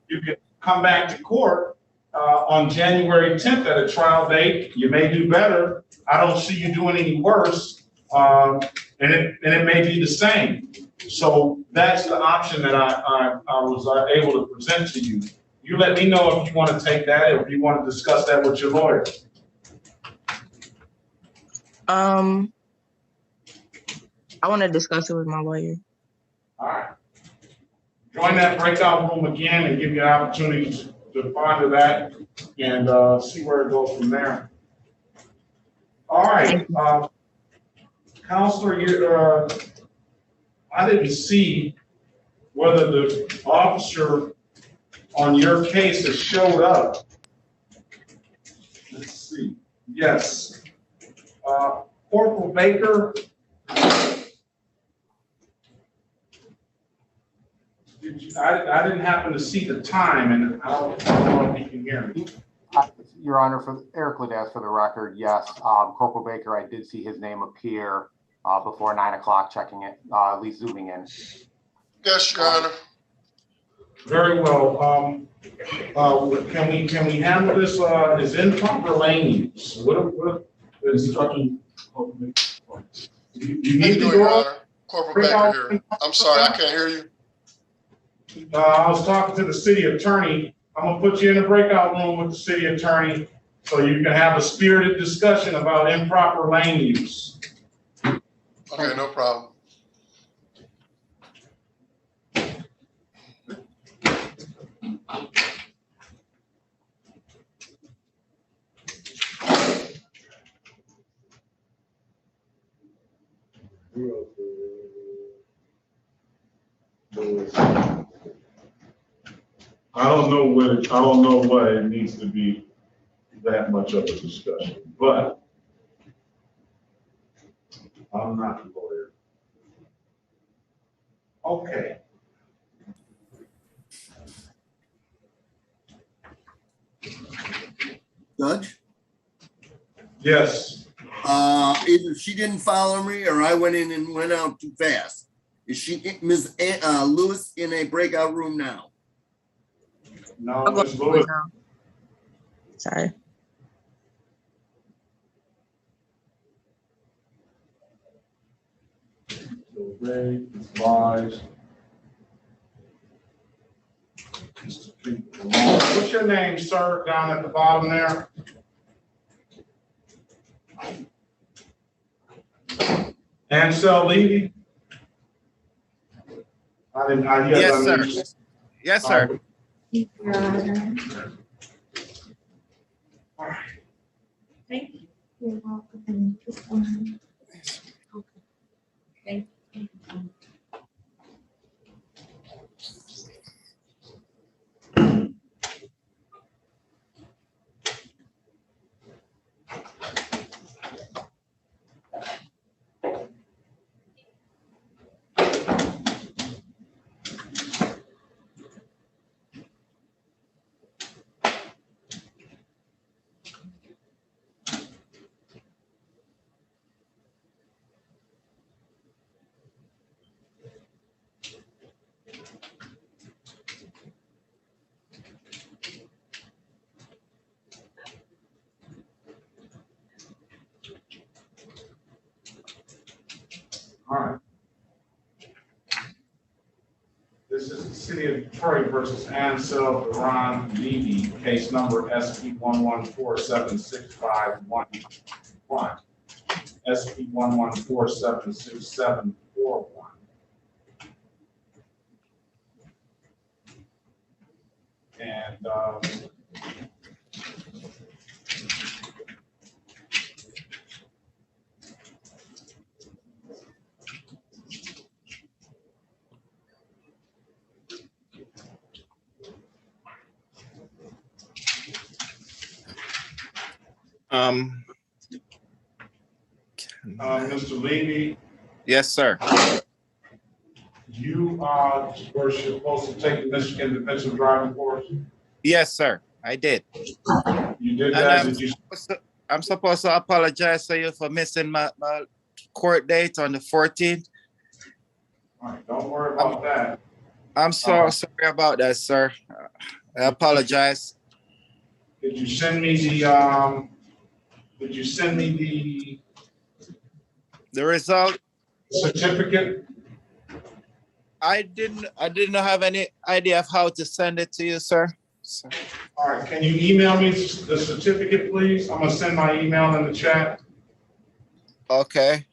you can come back to court on January 10th at a trial date. You may do better. I don't see you doing any worse, and it may be the same. So that's the option that I was able to present to you. You let me know if you want to take that, or if you want to discuss that with your lawyer. I want to discuss it with my lawyer. All right. Join that breakout room again and give you an opportunity to ponder that and see where it goes from there. All right. Counselor, I didn't see whether the officer on your case has showed up. Let's see. Yes. Corporal Baker. I didn't happen to see the time, and I don't know if you can hear me. Your Honor, for Eric Ladas, for the record, yes, Corporal Baker, I did see his name appear before 9 o'clock, checking it, at least zooming in. Yes, Your Honor. Very well. Can we handle this as improper lane use? What is talking? You need to Your Honor. Corporal Baker here. I'm sorry, I can't hear you. I was talking to the city attorney. I'm gonna put you in a breakout room with the city attorney so you can have a spirited discussion about improper lane use. Okay, no problem. I don't know why it needs to be that much of a discussion, but I'm not a lawyer. Okay. Judge? Yes. Either she didn't follow me or I went in and went out too fast. Is Ms. Lewis in a breakout room now? No, I'll go Ms. Lewis. now. Sorry. Obey, advise. What's your name, sir, down at the bottom there? Ansel Levy? Yes, sir. Yes, sir. Thank you. You're welcome. Thank you. All right. This is the City of Detroit versus Ansel Duran Levy, case number SP 1147651. SP 1147741. And Mr. Levy, Yes, sir. you were supposed to take the Michigan Defensive Driving Course. Yes, sir. I did. You did And that? Did you? I'm supposed to apologize to you for missing my court date on the 14th. All right, don't worry about that. I'm sorry about that, sir. I apologize. Did you send me the The result? certificate? I didn't have any idea of how to send it to you, sir. So, All right, can you email me the certificate, please? I'm gonna send my email in the chat. okay.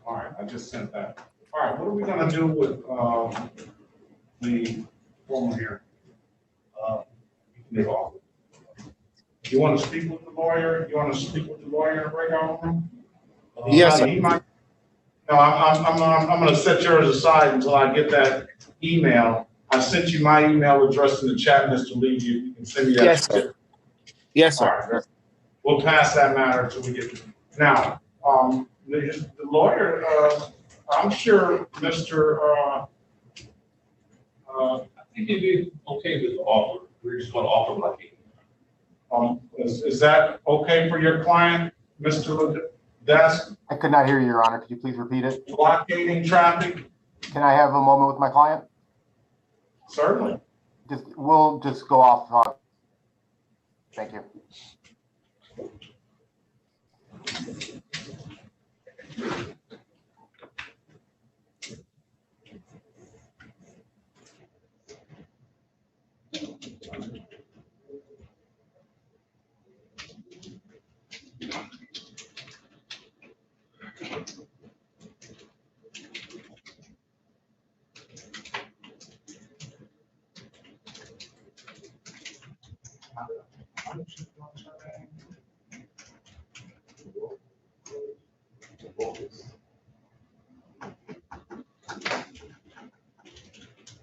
All right, I just sent that. All right, what are we gonna do with the form here? You want to speak with the lawyer? You want to speak with the lawyer in the breakout room? Yes, sir. He might. No, I'm gonna set yours aside until I get that email. I sent you my email address in the chat, Mr. Levy. If you can send me that. Yes, sir. Yes, All sir. right, we'll pass that matter until we get. Now, the lawyer, I'm sure Mr. I think it'd be okay with the offer. We're just gonna offer like is that okay for your client, Mr. Desk? I could not hear you, Your Honor. Could you please repeat it? Blockading traffic? Can I have a moment with my client? Certainly. We'll just go off. Thank you.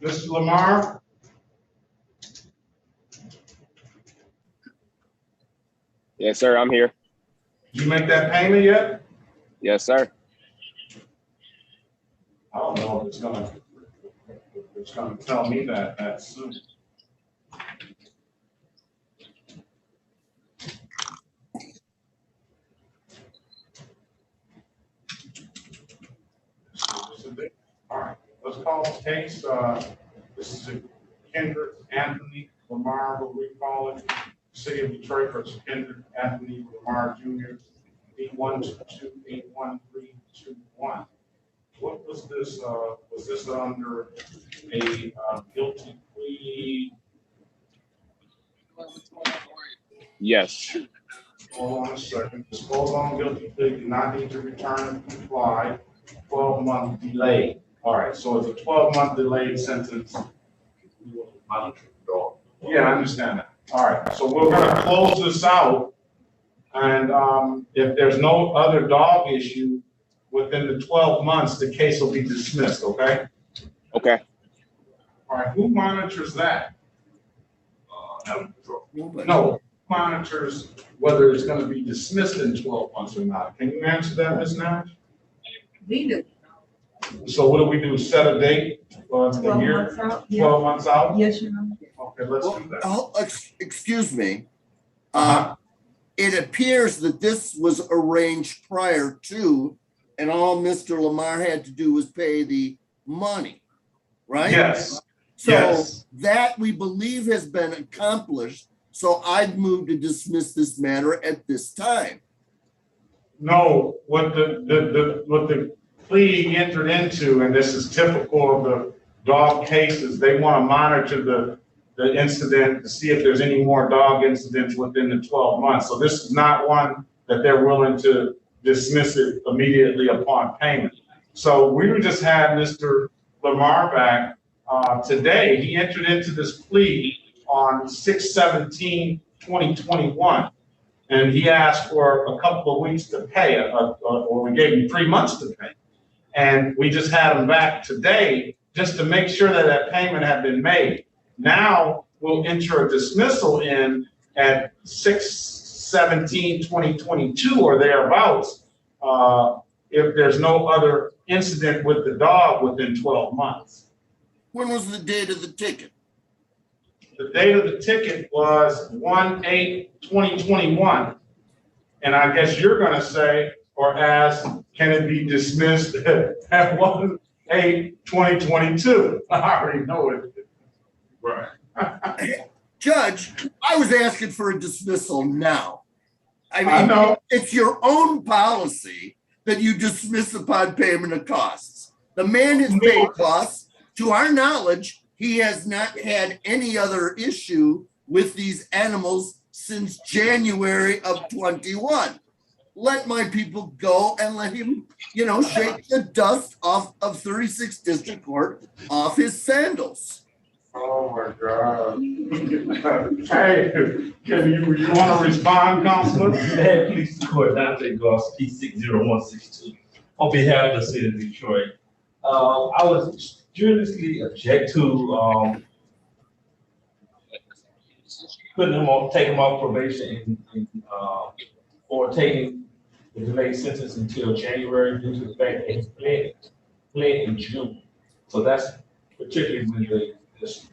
Mr. Lamar? Yes, sir, I'm here. Did you make that payment yet? Yes, sir. I don't know if it's gonna tell me that soon. All right, let's call the case. This is a Kendrick Anthony Lamar, what we call it, City of Detroit versus Kendrick Anthony Lamar Jr. B1228131. What was this? Was this under a guilty plea? Yes. Hold on a second. Disposal on guilty plea, do not need to return and comply. 12-month delay. All right, so it's a 12-month delayed sentence. Yeah, I understand that. All right, so we're gonna close this out. And if there's no other dog issue within the 12 months, the case will be dismissed, okay? Okay. All right, who monitors that? No, monitors whether it's gonna be dismissed in 12 months or not. Can you answer that, Ms. Nash? We do. So what do we do, set a date for the 12 year? months out, yeah. 12 months out? Yes, Your Honor. Okay, let's do that. Excuse me. Uh-huh. It appears that this was arranged prior to, and all Mr. Lamar had to do was pay the money, right? Yes. So Yes. that we believe has been accomplished. So I'd move to dismiss this matter at this time. No, what the plea he entered into, and this is typical of the dog cases, they want to monitor the incident to see if there's any more dog incidents within the 12 months. So this is not one that they're willing to dismiss it immediately upon payment. So we just had Mr. Lamar back today. He entered into this plea on 6/17/2021. And he asked for a couple of weeks to pay, or we gave him 3 months to pay. And we just had him back today just to make sure that that payment had been made. Now we'll enter a dismissal in at 6/17/2022 or thereabouts, if there's no other incident with the dog within 12 months. When was the date of the ticket? The date of the ticket was 1/8/2021. And I guess you're gonna say, or ask, can it be dismissed at 1/8/2022? I already know it. Right. Judge, I was asking for a dismissal now. I I know. mean, it's your own policy that you dismiss upon payment of costs. The man has paid costs. To our knowledge, he has not had any other issue with these animals since January of 21. Let my people go and let him, shake the dust off of 36th District Court off his sandals. Oh my God. Hey, you want to respond, Counselor? Police Court, Dante Goss, P60162, on behalf of the city of Detroit. I would strenuously object to taking him off probation or taking the delayed sentence until January due to the fact that he pled in June. So that's particularly when the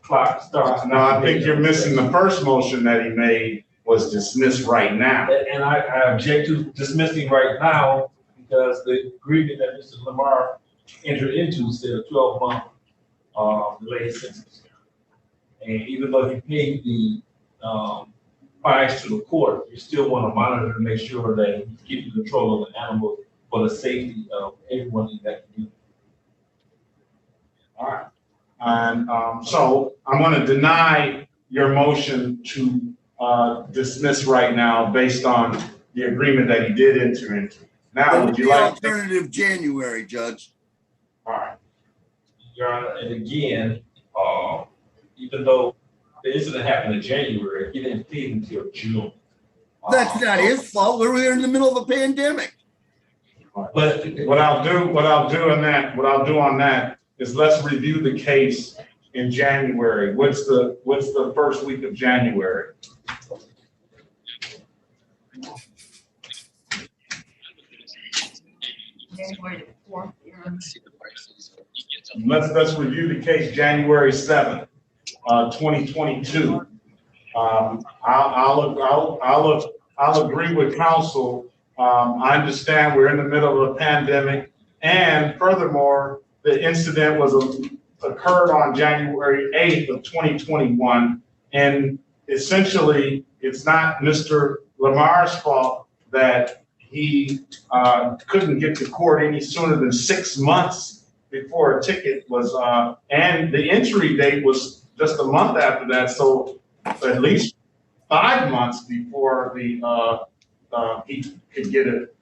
clock starts. No, I think you're missing the first motion that he made was dismissed right now. And I object to dismissing right now because the agreement that Mr. Lamar entered into said a 12-month delayed sentence. And even though he paid the fines to the court, you still want to monitor to make sure that he's keeping control of the animal for the safety of everyone in that community. All right. And so I'm going to deny your motion to dismiss right now based on the agreement that he did enter into. Now, would you like alternative January, Judge? All right. Your Honor, and again, even though the incident happened in January. He didn't plead until June. That's not his fault. We were in the middle of a pandemic. But What I'll do on that is let's review the case in January. What's the first week of January? January 4th. Let's review the case January 7th, 2022. I'll agree with counsel. I understand we're in the middle of a pandemic, and furthermore, the incident occurred on January 8th of 2021, and essentially, it's not Mr. Lamar's fault that he couldn't get to court any sooner than 6 months before a ticket was, and the entry date was just a month after that, so at least 5 months before he could get it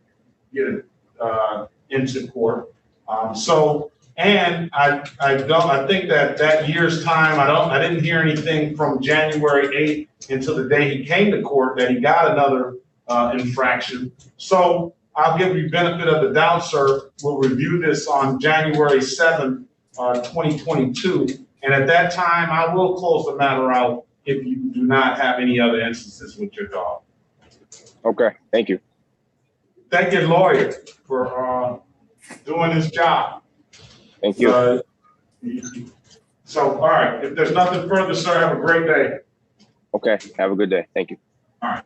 into court. And I think that year's time, I didn't hear anything from January 8th until the day he came to court that he got another infraction. So I'll give you benefit of the doubt, sir. We'll review this on January 7th, 2022. And at that time, I will close the matter out if you do not have any other instances with your dog. Okay, thank you. Thank your lawyer for doing his job. Thank you. So, all right, if there's nothing further, sir, have a great day. Okay, have a good day. Thank you. All right.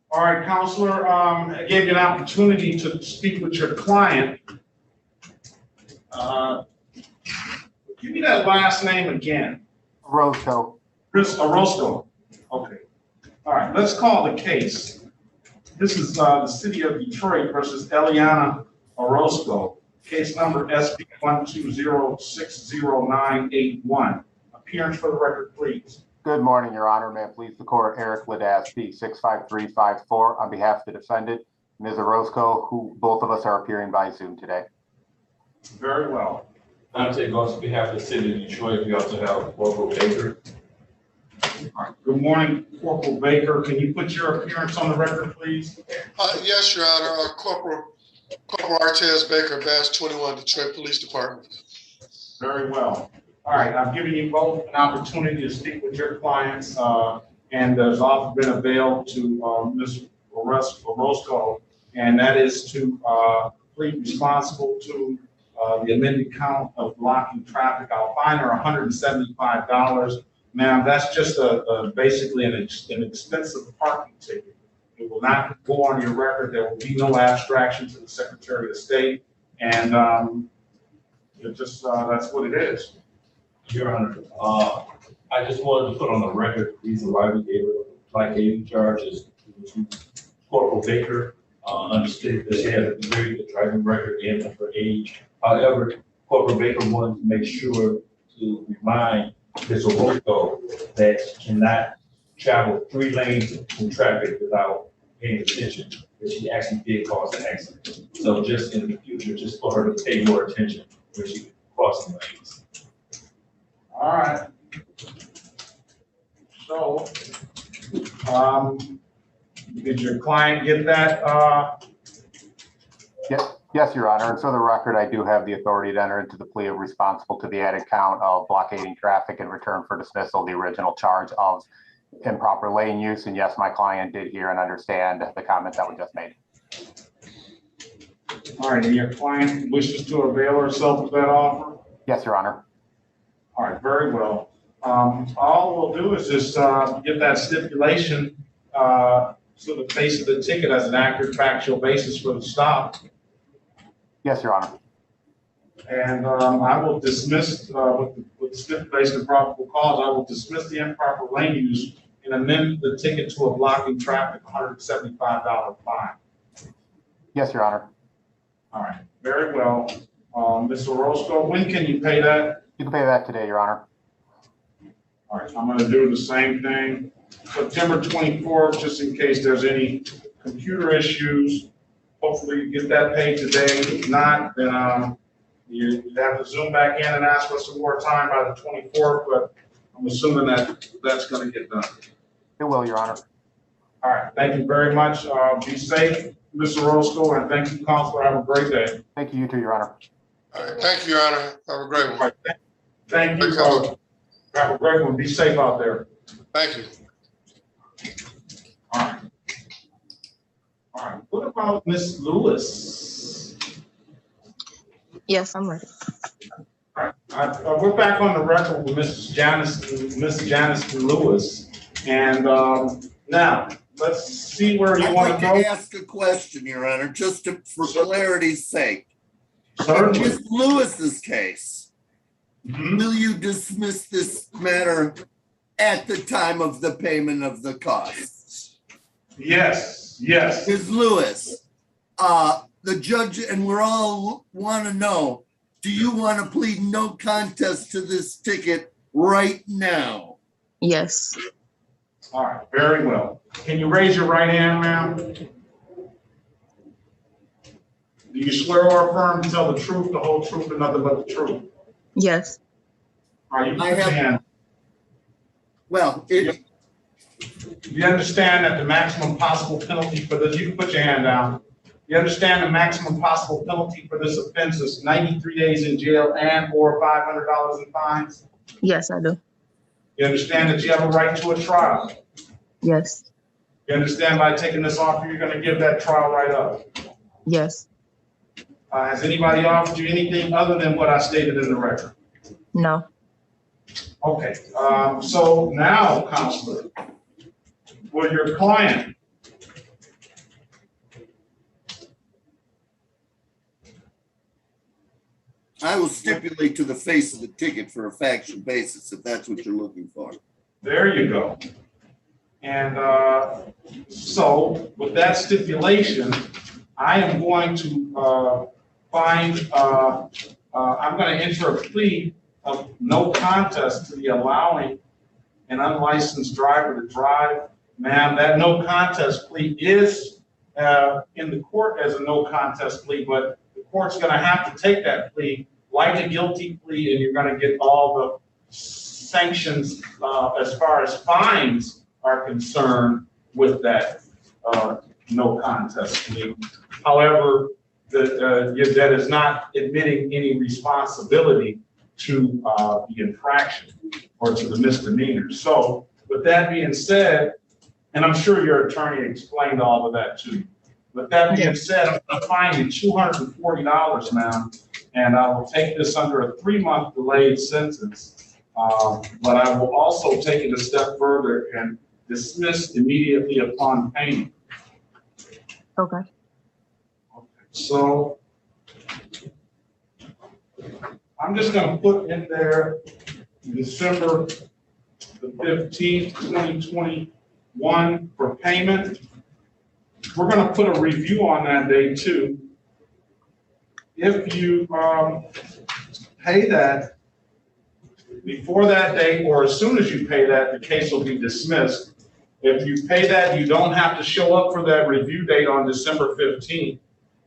All right, counselor, I gave you an opportunity to speak with your client. Give me that last name again. Orozco. Chris Orozco. Okay. All right, let's call the case. This is the city of Detroit versus Eliana Orozco. Case number SB 1206091. Appearance for the record, please. Good morning, Your Honor. May it please the court, Eric Ledasky, 65354, on behalf of the defendant, Ms. Orozco, who both of us are appearing by Zoom today. Very well. I'm taking on behalf of the city of Detroit. We also have Corporal Baker. All right. Good morning, Corporal Baker. Can you put your appearance on the record, please? Yes, Your Honor. Corporal Artez Baker, Bass 21, Detroit Police Department. Very well. All right, I've given you both an opportunity to speak with your clients, and there's often been a bail to Ms. Orozco, and that is to plead responsible to the amended count of blocking traffic. I'll fine her $175. Ma'am, that's just basically an expensive parking ticket. It will not go on your record. There will be no abstraction to the Secretary of State, and it just that's what it is. Your Honor, I just wanted to put on the record the reason why we gave her placating charges to Corporal Baker. Understood that she had a very good driving record and of her age. However, Corporal Baker wanted to make sure to remind Ms. Orozco that she cannot travel 3 lanes in traffic without paying attention, that she actually did cause an accident. So just in the future, just for her to pay more attention when she crossing lanes. All right. So, did your client get that? Yes, Your Honor. And for the record, I do have the authority to enter into the plea of responsible to the added count of blockading traffic in return for dismissal of the original charge of improper lane use. And yes, my client did hear and understand the comments that were just made. All right, and your client wishes to avail herself of that offer? Yes, Your Honor. All right, very well. All we'll do is just get that stipulation so the face of the ticket has an accurate factual basis for the stop. Yes, Your Honor. And I will dismiss with stipulation of probable cause. I will dismiss the improper lane use and amend the ticket to a blocking traffic $175 fine. Yes, Your Honor. All right, very well. Ms. Orozco, when can you pay that? You can pay that today, Your Honor. All right, I'm going to do the same thing. September 24th, just in case there's any computer issues. Hopefully you get that paid today. If not, then you have to zoom back in and ask for some more time by the 24th. But I'm assuming that that's gonna get done. It will, Your Honor. All right, thank you very much. Be safe, Mr. Roscoe, and thank you, Counselor. Have a great day. Thank you, too, Your Honor. All right, thank you, Your Honor. Have a great All one. right, thank you. Have a great one. Be safe out there. Thank you. All right. All right, what about Miss Lewis? Yes, I'm ready. All right, we're back on the record with Miss Janice Lewis. And now, let's see where you I'd want like to go. to ask a question, Your Honor, just for clarity's sake. In Certainly. Ms. Lewis's case, Mhm. will you dismiss this matter at the time of the payment of the costs? Yes, yes. Ms. Lewis, the judge, and we're all want to know, do you want to plead no contest to this ticket right now? Yes. All right, very well. Can you raise your right hand, ma'am? Do you swear or affirm to tell the truth, the whole truth, and nothing but the truth? Yes. All right, you I put your have- hand. Well, You understand that the maximum possible penalty for this, you can put your hand down. You understand the maximum possible penalty for this offense is 93 days in jail and or $500 in fines? Yes, I do. You understand that you have a right to a trial? Yes. You understand by taking this offer, you're gonna give that trial right up? Yes. Has anybody offered you anything other than what I stated in the record? No. Okay, so now, Counselor, will your client I will stipulate to the face of the ticket for a factual basis, if that's what you're looking for. There you go. And so with that stipulation, I am going to I'm going to enter a plea of no contest to the allowing an unlicensed driver to drive. Ma'am, that no contest plea is in the court as a no contest plea, but the court's going to have to take that plea like a guilty plea, and you're going to get all the sanctions as far as fines are concerned with that no contest plea. However, that is not admitting any responsibility to the infraction or to the misdemeanor. So with that being said, and I'm sure your attorney explained all of that to you. With that being said, I'm going to fine you $240, ma'am, and I will take this under a 3-month delayed sentence. But I will also take it a step further and dismiss immediately upon payment. Okay. So I'm just going to put in there December the 15th, 2021 for payment. We're going to put a review on that day too. If you pay that before that date or as soon as you pay that, the case will be dismissed. If you pay that, you don't have to show up for that review date on December 15th.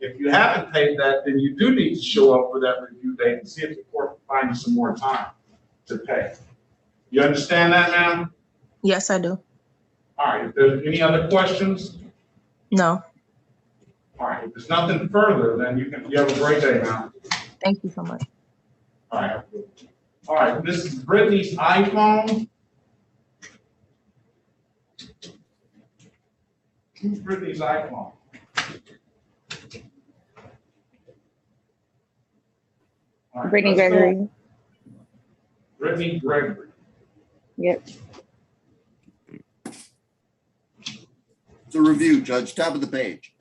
If you haven't paid that, then you do need to show up for that review date and see if the court can find you some more time to pay. You understand that, ma'am? Yes, I do. All right, if there's any other questions? No. All right, if there's nothing further, then you have a great day, ma'am. Thank you so much. All right. All right, this is Brittany's iPhone. Who's Brittany's iPhone? All right, Brittany let's go. Gregory. Brittany Gregory. Yep. It's a review, Judge, top of the page.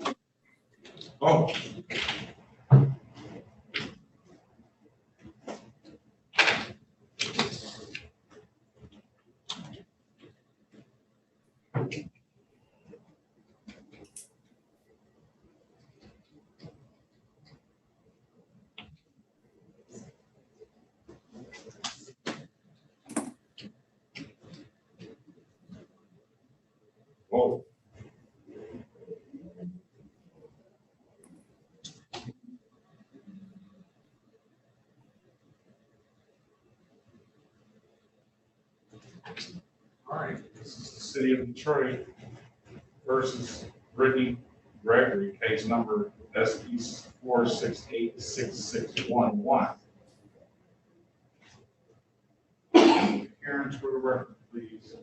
Oh. Whoa. All right, this is the city of Detroit versus Brittany Gregory, case number SP 4686611. Appearance for the record, please.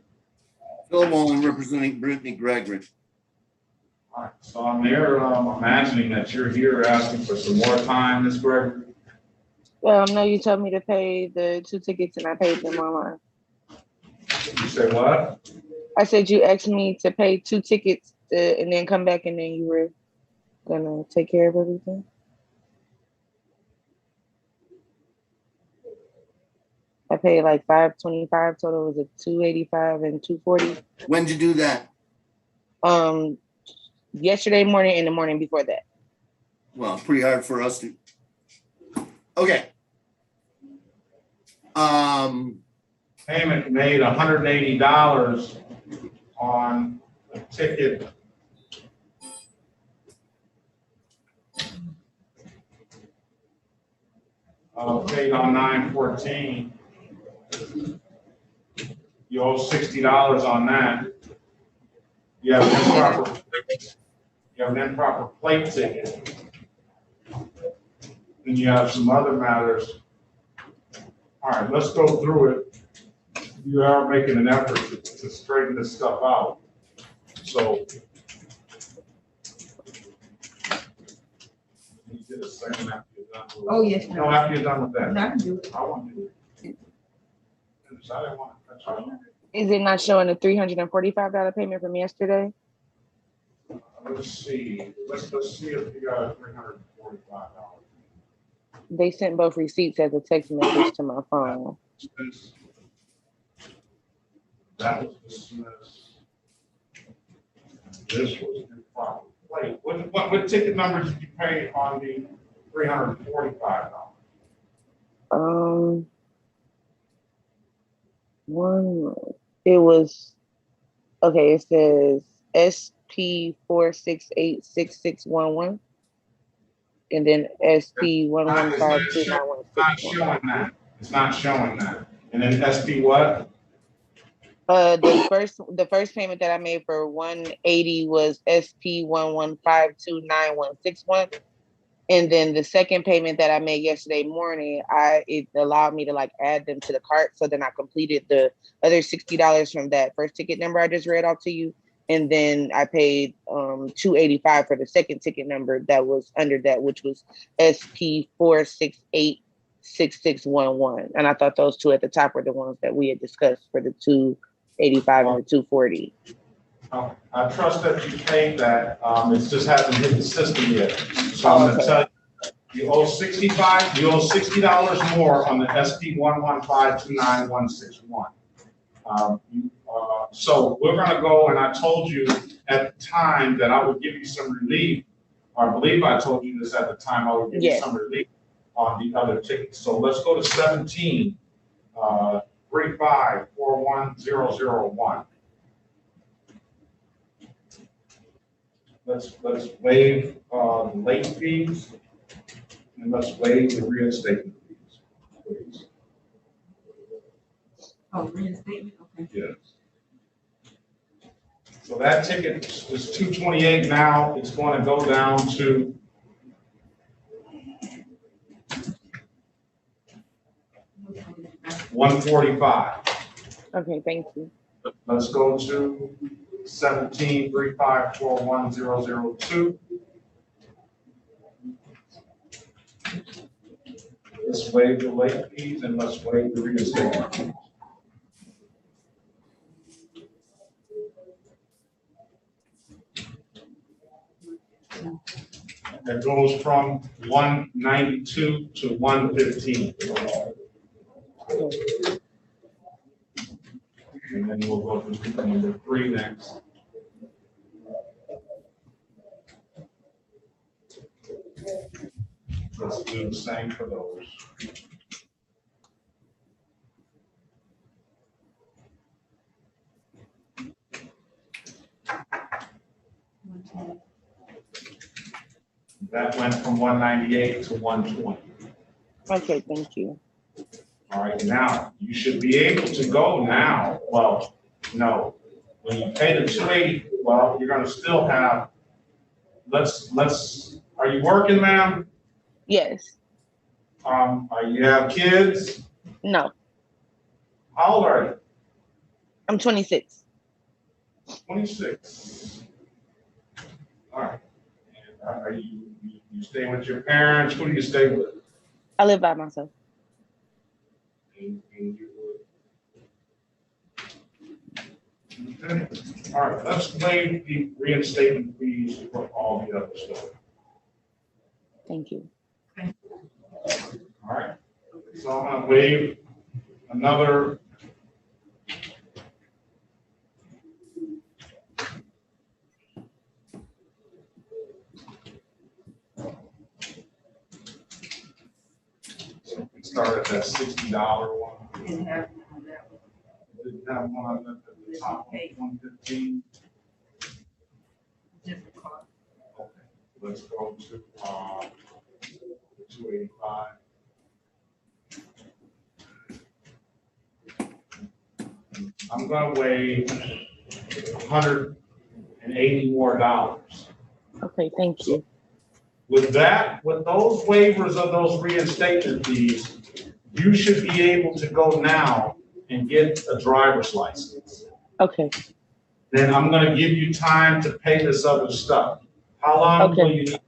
Phil Mullen representing Brittany Gregory. All right, so I'm there, imagining that you're here asking for some more time, Ms. Gregory. No, you told me to pay the 2 tickets and I paid them online. You said what? I said you asked me to pay 2 tickets and then come back and then you were gonna take care of everything. I paid like $525 total. Was it $285 and $240? When'd you do that? Yesterday morning and the morning before that. Well, pretty hard for us to. Okay. Payment made $180 on a ticket. Paid on 9/14. You owe $60 on that. You have an improper plate ticket. Then you have some other matters. All right, let's go through it. You are making an effort to straighten this stuff out. So you did a second after you're done with it. Oh, yes. No, after you're done with that. No, I can do it. I want to do it. I didn't want to touch on it. Is it not showing a $345 payment from yesterday? Let's see. Let's see if you got $345. They sent both receipts as a text message to my phone. That was dismissed. This was improper plate. What ticket numbers did you pay on the $345? It was okay. It says SP 4686611, and then SP 1152916. Not showing that. It's not showing that. And then SP what? The first payment that I made for 180 was SP 1152961, and then the second payment that I made yesterday morning, it allowed me to like add them to the cart. So then I completed the other $60 from that first ticket number I just read out to you, and then I paid $285 for the second ticket number that was under that, which was SP 4686611. And I thought those two at the top were the ones that we had discussed for the $285 and the $240. I trust that you paid that. It just hasn't hit the system yet. So I'm going to tell you, you owe $60 more on the SP 1152961. So we're going to go, and I told you at the time that I would give you some relief, or I believe I told you this at the time, I would give you some relief on the other tickets. So let's go to 17, 3541001. Let's waive the late fees, and let's waive the reinstatement fees, please. Oh, reinstatement, okay. Yes. So that ticket is $228 now. It's going to go down to $145. Okay, thank you. Let's go to 17 3541002. Let's waive the late fees and let's waive the reinstatement fees. That goes from 192 to 115. And then we'll go to number 3 next. Let's do the same for those. That went from 198 to 120. Okay, thank you. All right, now, you should be able to go now. Well, no. When you pay the 280, well, you're gonna still have, are you working, ma'am? Yes. You have kids? No. How old are you? I'm 26. 26. All right. And are you stay with your parents? Who do you stay with? I live by myself. And you would. Okay. All right, let's waive the reinstatement fees for all the other stuff. Thank you. All right. So I'm gonna waive another. So we start at that $60 one. Didn't have Didn't have one at the top, 115. different car. Okay, let's go to 285. I'm gonna waive $180 more. Okay, thank you. With that, with those waivers of those reinstatement fees, you should be able to go now and get a driver's license. Okay. Then I'm gonna give you time to pay this other stuff. How long will you need?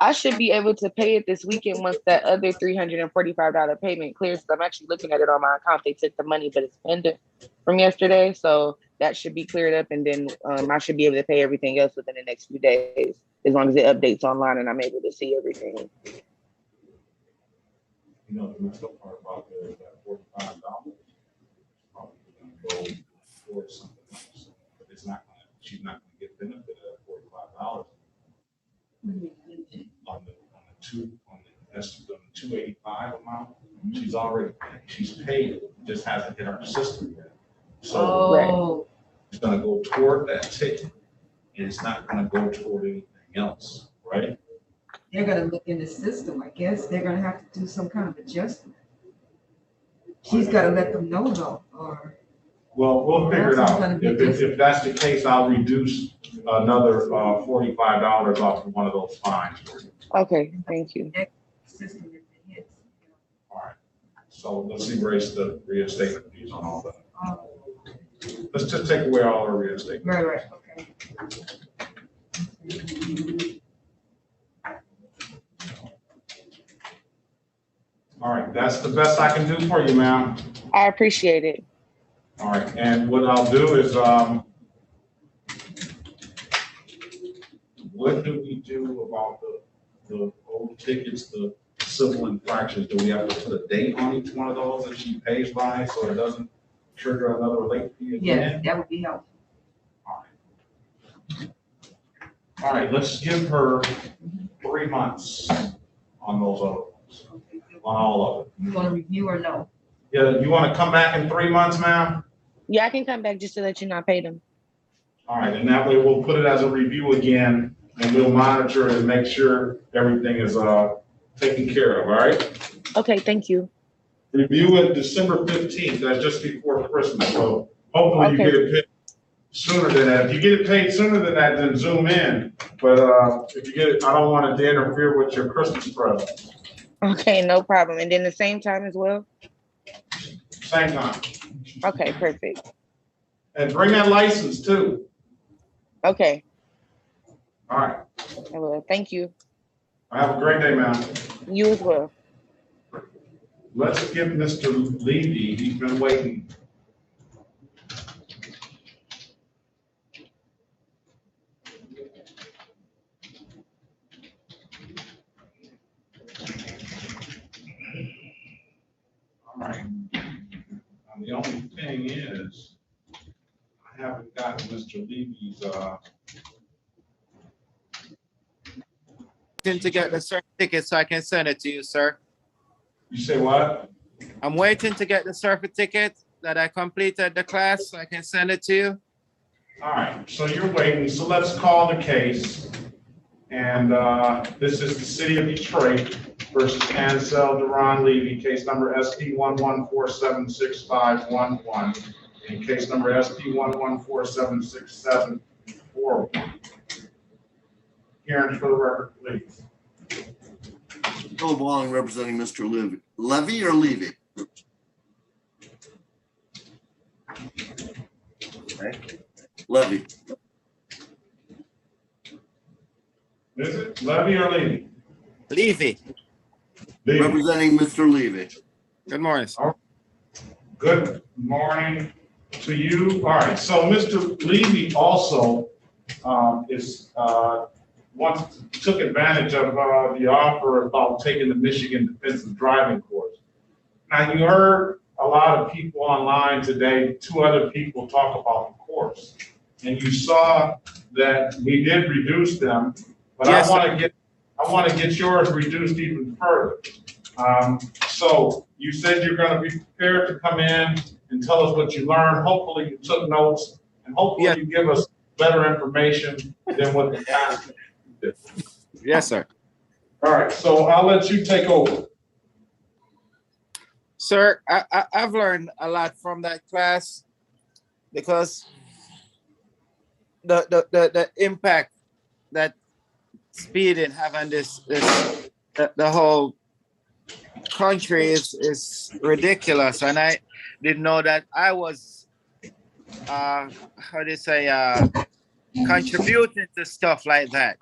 I should be able to pay it this weekend once that other $345 payment clears. I'm actually looking at it on my account. They took the money, but it's pending from yesterday. So that should be cleared up. And then I should be able to pay everything else within the next few days, as long as it updates online and I'm able to see everything. You know, the messed up part about it is that $45 probably gonna go towards something else. But it's not gonna, she's not gonna get benefit of that $45. On the 285 amount, she's paid, just hasn't hit our system yet. So it's gonna go toward that ticket, and it's not gonna go toward anything else, right? They're gonna look in the system, I guess. They're gonna have to do some kind of adjustment. She's gotta let them know though, or. Well, we'll figure it out. If that's the case, I'll reduce another $45 off of one of those fines for you. Okay, thank you. All right. So let's erase the reinstatement fees on all that. Let's just take away all our reinstatement. Right, okay. All right, that's the best I can do for you, ma'am. I appreciate it. All right, and what I'll do is, what do we do about the old tickets, the civil infractions? Do we have to put a date on each one of those that she pays by so it doesn't trigger another late fee again? Yes, that would be helpful. All right, let's give her 3 months on those other ones, on all of it. You wanna review or no? Yeah, you wanna come back in 3 months, ma'am? Yeah, I can come back just to let you know I paid them. All right, and that way we'll put it as a review again, and we'll monitor and make sure everything is taken care of, all right? Okay, thank you. Review it December 15th, that's just before Christmas, so hopefully you get it paid sooner than that. If you get it paid sooner than that, then zoom in. But if you get it, I don't want it to interfere with your Christmas present. Okay, no problem. And then the same time as well? Same time. Okay, perfect. And bring that license too. Okay. All right. I will. Thank you. Have a great day, ma'am. You as well. Let's give Mr. Levy, he's been waiting. All right. The only thing is, I haven't gotten Mr. Levy's, To get the certificate so I can send it to you, sir. You say what? I'm waiting to get the certificate that I completed the class so I can send it to you. All right, so you're waiting, so let's call the case. And this is the city of Detroit. versus Ansel Duran Levy, case number SP 11476511, and case number SP 11476741. Hearing for the record, please. Bill Walling representing Mr. Levy. Levy or Levy? Okay. Levy. Is it Levy or Levy? Levy. Levy. Representing Mr. Levy. Good morning, sir. Good morning to you. All right, so Mr. Levy also took advantage of the offer about taking the Michigan Defensive Driving course. Now, you heard a lot of people online today, 2 other people talk about the course. And you saw that we did reduce them, but Yes, I want to get yours reduced even further. So you said you're going to be prepared to come in and tell us what you learned. Hopefully you took notes, and hopefully you give us better information than what the past did. Yes, sir. All right, so I'll let you take over. Sir, I've learned a lot from that class because the impact that speeding have on the whole country is ridiculous, and I didn't know that I was contributing to stuff like that.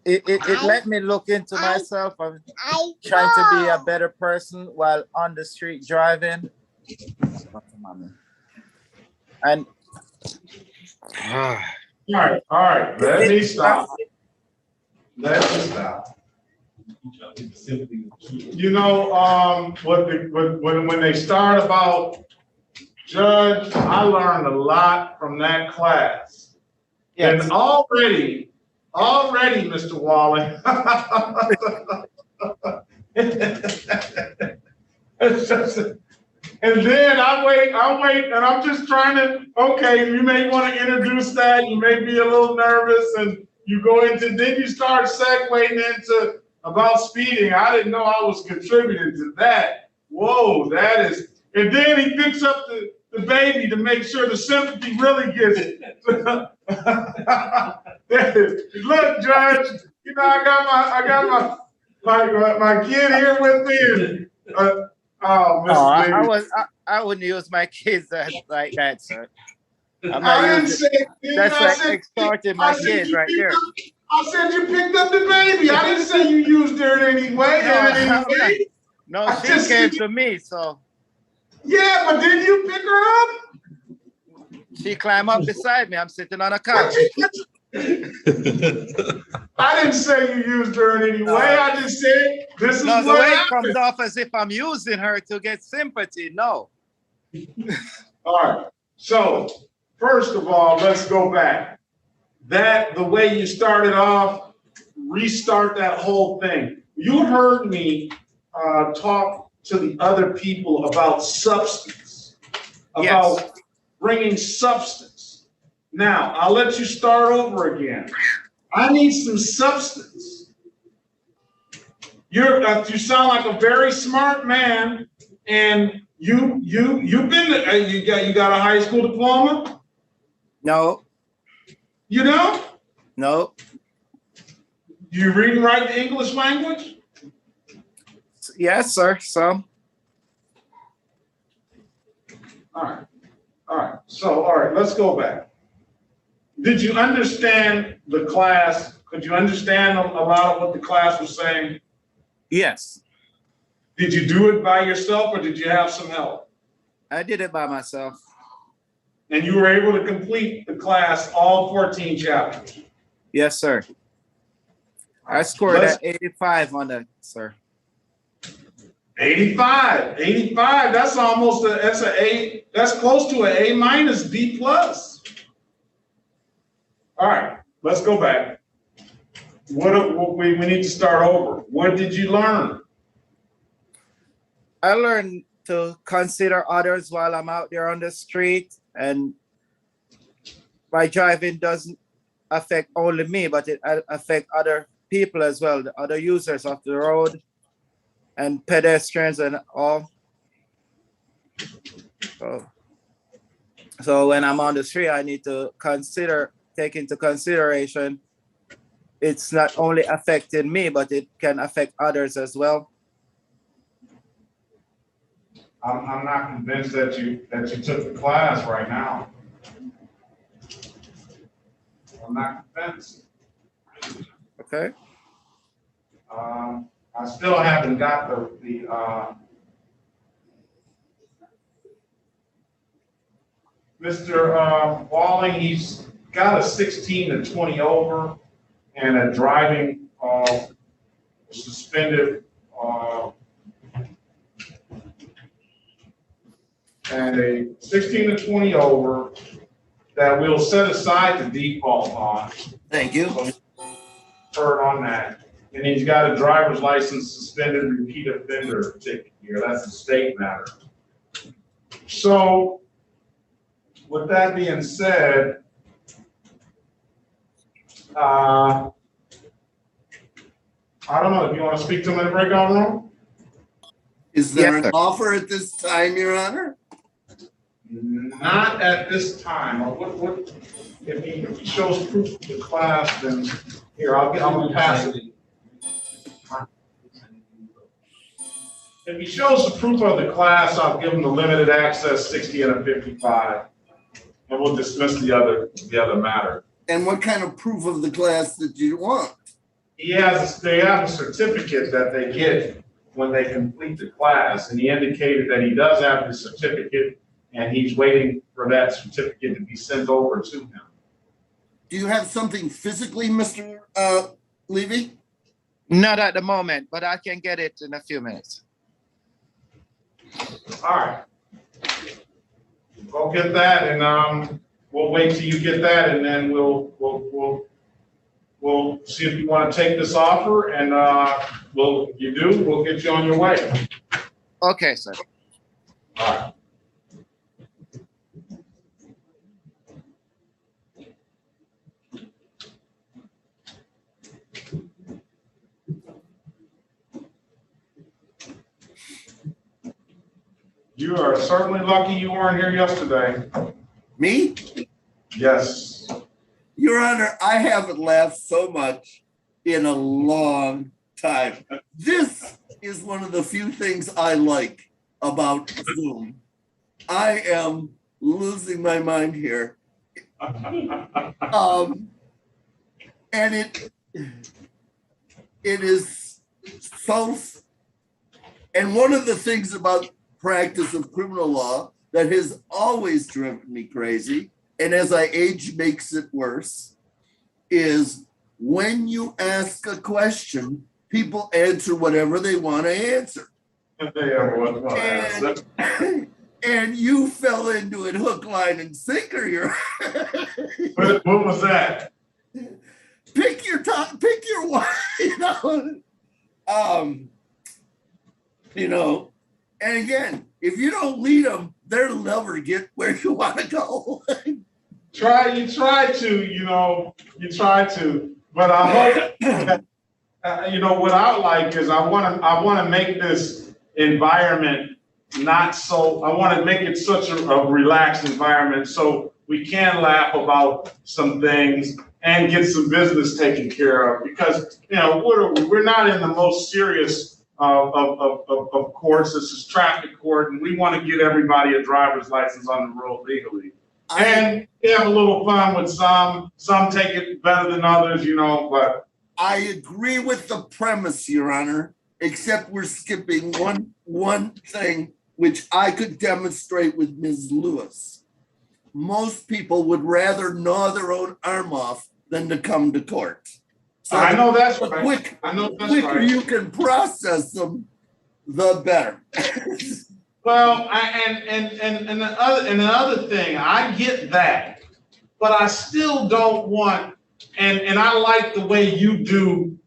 It let me look into myself. I'm trying to be a better person while on the street driving. And all right, let me stop. You know, when they start about Judge, I learned a lot from that class. Yes. And already, Mr. Walling. And then I wait, and I'm just trying to, okay, you may want to introduce that. You may be a little nervous, and you go into, then you start segueing into about speeding. I didn't know I was contributing to that. Whoa, that is, and then he picks up the baby to make sure the sympathy really gets it. Look, Judge, you know, I got my kid here with me, and I wouldn't use my kids like that, sir. I didn't say that's like extorting my kids right there. I said you picked up the baby. I didn't say you used her in any way. No, she came to me, so. Yeah, but did you pick her up? She climbed up beside me. I'm sitting on a couch. I didn't say you used her in any way. I just said this is what the way happened. It comes off as if I'm using her to get sympathy. No. All right. So first of all, let's go back. The way you started off, restart that whole thing. You heard me talk to the other people about substance, about bringing substance. Now, I'll let you start over again. I need some substance. You sound like a very smart man, and you've been you got a high school diploma? No. You don't? No. You read and write the English language? Yes, sir. Some. All right. So, all right, let's go back. Did you understand the class? Could you understand a lot of what the class was saying? Yes. Did you do it by yourself, or did you have some help? I did it by myself. And you were able to complete the class, all 14 chapters? Yes, sir. I scored at 85 on that, sir. 85, that's almost that's close to an A minus, B plus. All right, let's go back. We need to start over. What did you learn? I learned to consider others while I'm out there on the street, and my driving doesn't affect only me, but it affect other people as well, the other users of the road and pedestrians and all. So when I'm on the street, I need to take into consideration, it's not only affecting me, but it can affect others as well. I'm not convinced that you took the class right now. I'm not convinced. Okay. I still haven't got the Mr. Walling, he's got a 16 to 20 over and a driving suspended and a 16 to 20 over that we'll set aside the default on. Thank you. Heard on that. And he's got a driver's license suspended repeat offender ticket here. That's a state matter. So with that being said, I don't know if you want to speak to him in the breakout room. Is there an offer at this time, Your Honor? Not at this time. What if he shows proof of the class, then here, I'm gonna pass it. If he shows the proof of the class, I'll give him the limited access 60 and a 55. And we'll dismiss the other matter. And what kind of proof of the class did you want? They have a certificate that they get when they complete the class, and he indicated that he does have the certificate, and he's waiting for that certificate to be sent over to him. Do you have something physically, Mr. Levy? Not at the moment, but I can get it in a few minutes. All right. Go get that, and we'll wait till you get that, and then we'll see if you want to take this offer, and if you do, we'll get you on your way. Okay, sir. All right. You are certainly lucky you weren't here yesterday. Me? Yes. Your Honor, I haven't laughed so much in a long time. This is one of the few things I like about Zoom. I am losing my mind here. And it is so, and one of the things about practice of criminal law that has always driven me crazy, and as I age makes it worse, is when you ask a question, people answer whatever they want to answer. And you fell into it hook, line, and sinker. What was that? Pick your one, and again, if you don't lead them, they'll never get where you want to go. You try to, but I hope, what I like is I want to make this environment I want to make it such a relaxed environment so we can laugh about some things and get some business taken care of, because, we're not in the most serious of courts. This is traffic court, and we want to get everybody a driver's license on the road legally. And have a little fun with some take it better than others, but. I agree with the premise, Your Honor, except we're skipping one thing which I could demonstrate with Ms. Lewis. Most people would rather gnaw their own arm off than to come to court. So I know that's right. The quicker you can process them, the better. Well, and the other thing, I get that, but I still don't want, and I like the way you do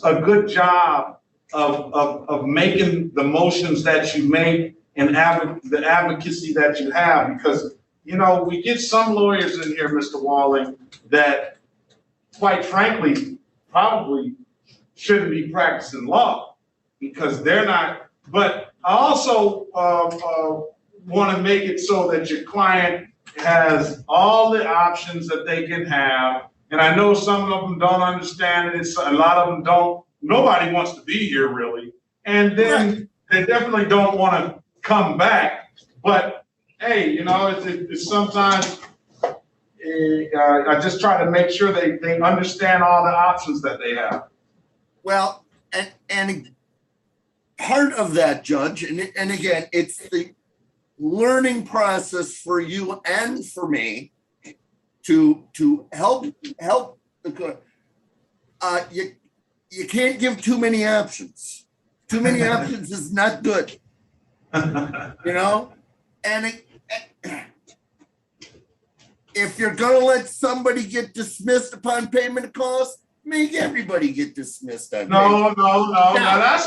a good job of making the motions that you make and the advocacy that you have, because we get some lawyers in here, Mr. Walling, that quite frankly, probably shouldn't be practicing law because they're not. But I also want to make it so that your client has all the options that they can have. And I know some of them don't understand it. A lot of them don't. Nobody wants to be here really. And then they definitely don't want to come back. But hey, you know, it's sometimes I just try to make sure they understand all the options that they have. Well, and part of that, Judge, and again, it's the learning process for you and for me to help the court. You can't give too many options. Too many options is not good. You know, and if you're gonna let somebody get dismissed upon payment of costs, make everybody get dismissed. No. That's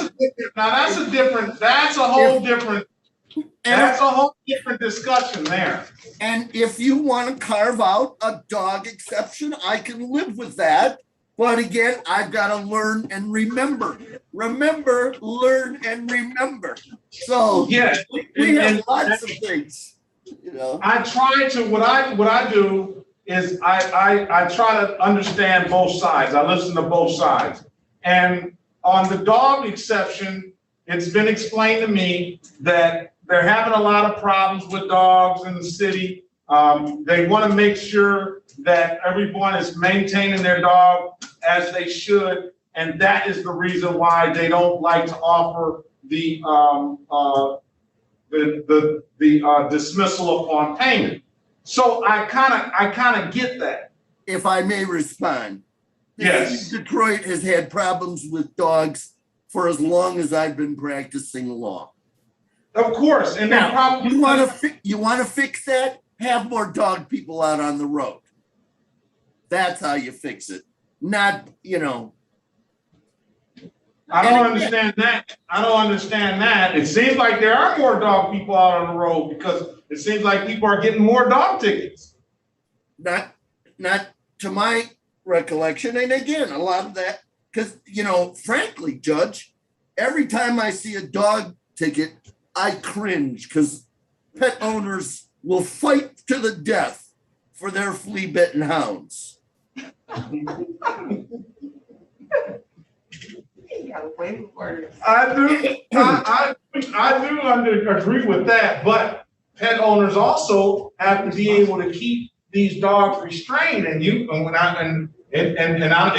a whole different discussion there. And if you want to carve out a dog exception, I can live with that. But again, I've got to learn and remember. Remember, learn, and remember. So yeah, we have lots of things. You know, I try to. What I do is I try to understand both sides. I listen to both sides. And on the dog exception, it's been explained to me that they're having a lot of problems with dogs in the city. They want to make sure that everyone is maintaining their dog as they should, and that is the reason why they don't like to offer the dismissal upon payment. So I kind of get that. If I may respond. Yes. Detroit has had problems with dogs for as long as I've been practicing law. Of course, and now probably you want to fix that? Have more dog people out on the road. That's how you fix it. Not, you know. I don't understand that. It seems like there are more dog people out on the road because it seems like people are getting more dog tickets. Not to my recollection. And again, a lot of that, because, you know, frankly, Judge, every time I see a dog ticket, I cringe because pet owners will fight to the death for their flea-bitten hounds. I do agree with that, but pet owners also have to be able to keep these dogs restrained. And it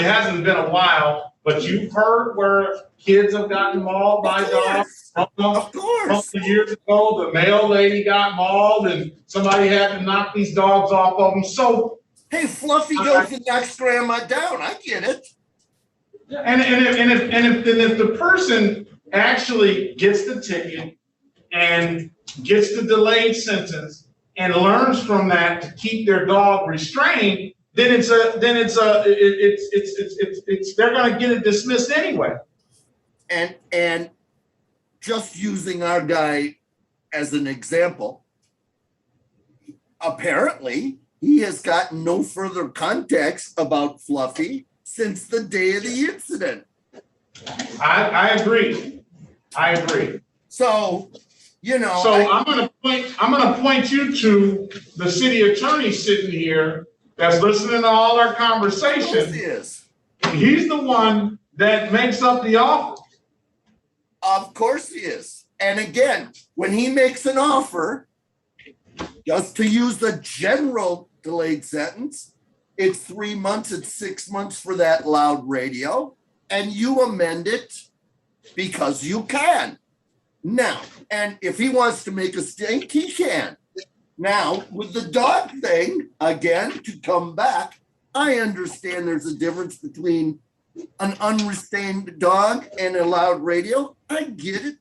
hasn't been a while, but you've heard where kids have gotten mauled by dogs. Of course. A couple of years ago, the mail lady got mauled, and somebody had to knock these dogs off of them. So, hey, Fluffy goes and knocks Grandma down. I get it. And if the person actually gets the ticket and gets the delayed sentence and learns from that to keep their dog restrained, then they're going to get it dismissed anyway. And just using our guy as an example, apparently he has gotten no further context about Fluffy since the day of the incident. I agree. So, you know. So I'm gonna point you to the city attorney sitting here that's listening to all our conversation. Of course he is. He's the one that makes up the offer. Of course he is. And again, when he makes an offer, just to use the general delayed sentence, it's 3 months, it's 6 months for that loud radio, and you amend it because you can. Now, and if he wants to make a stink, he can. Now, with the dog thing, again, to come back, I understand there's a difference between an unrestrained dog and a loud radio. I get it.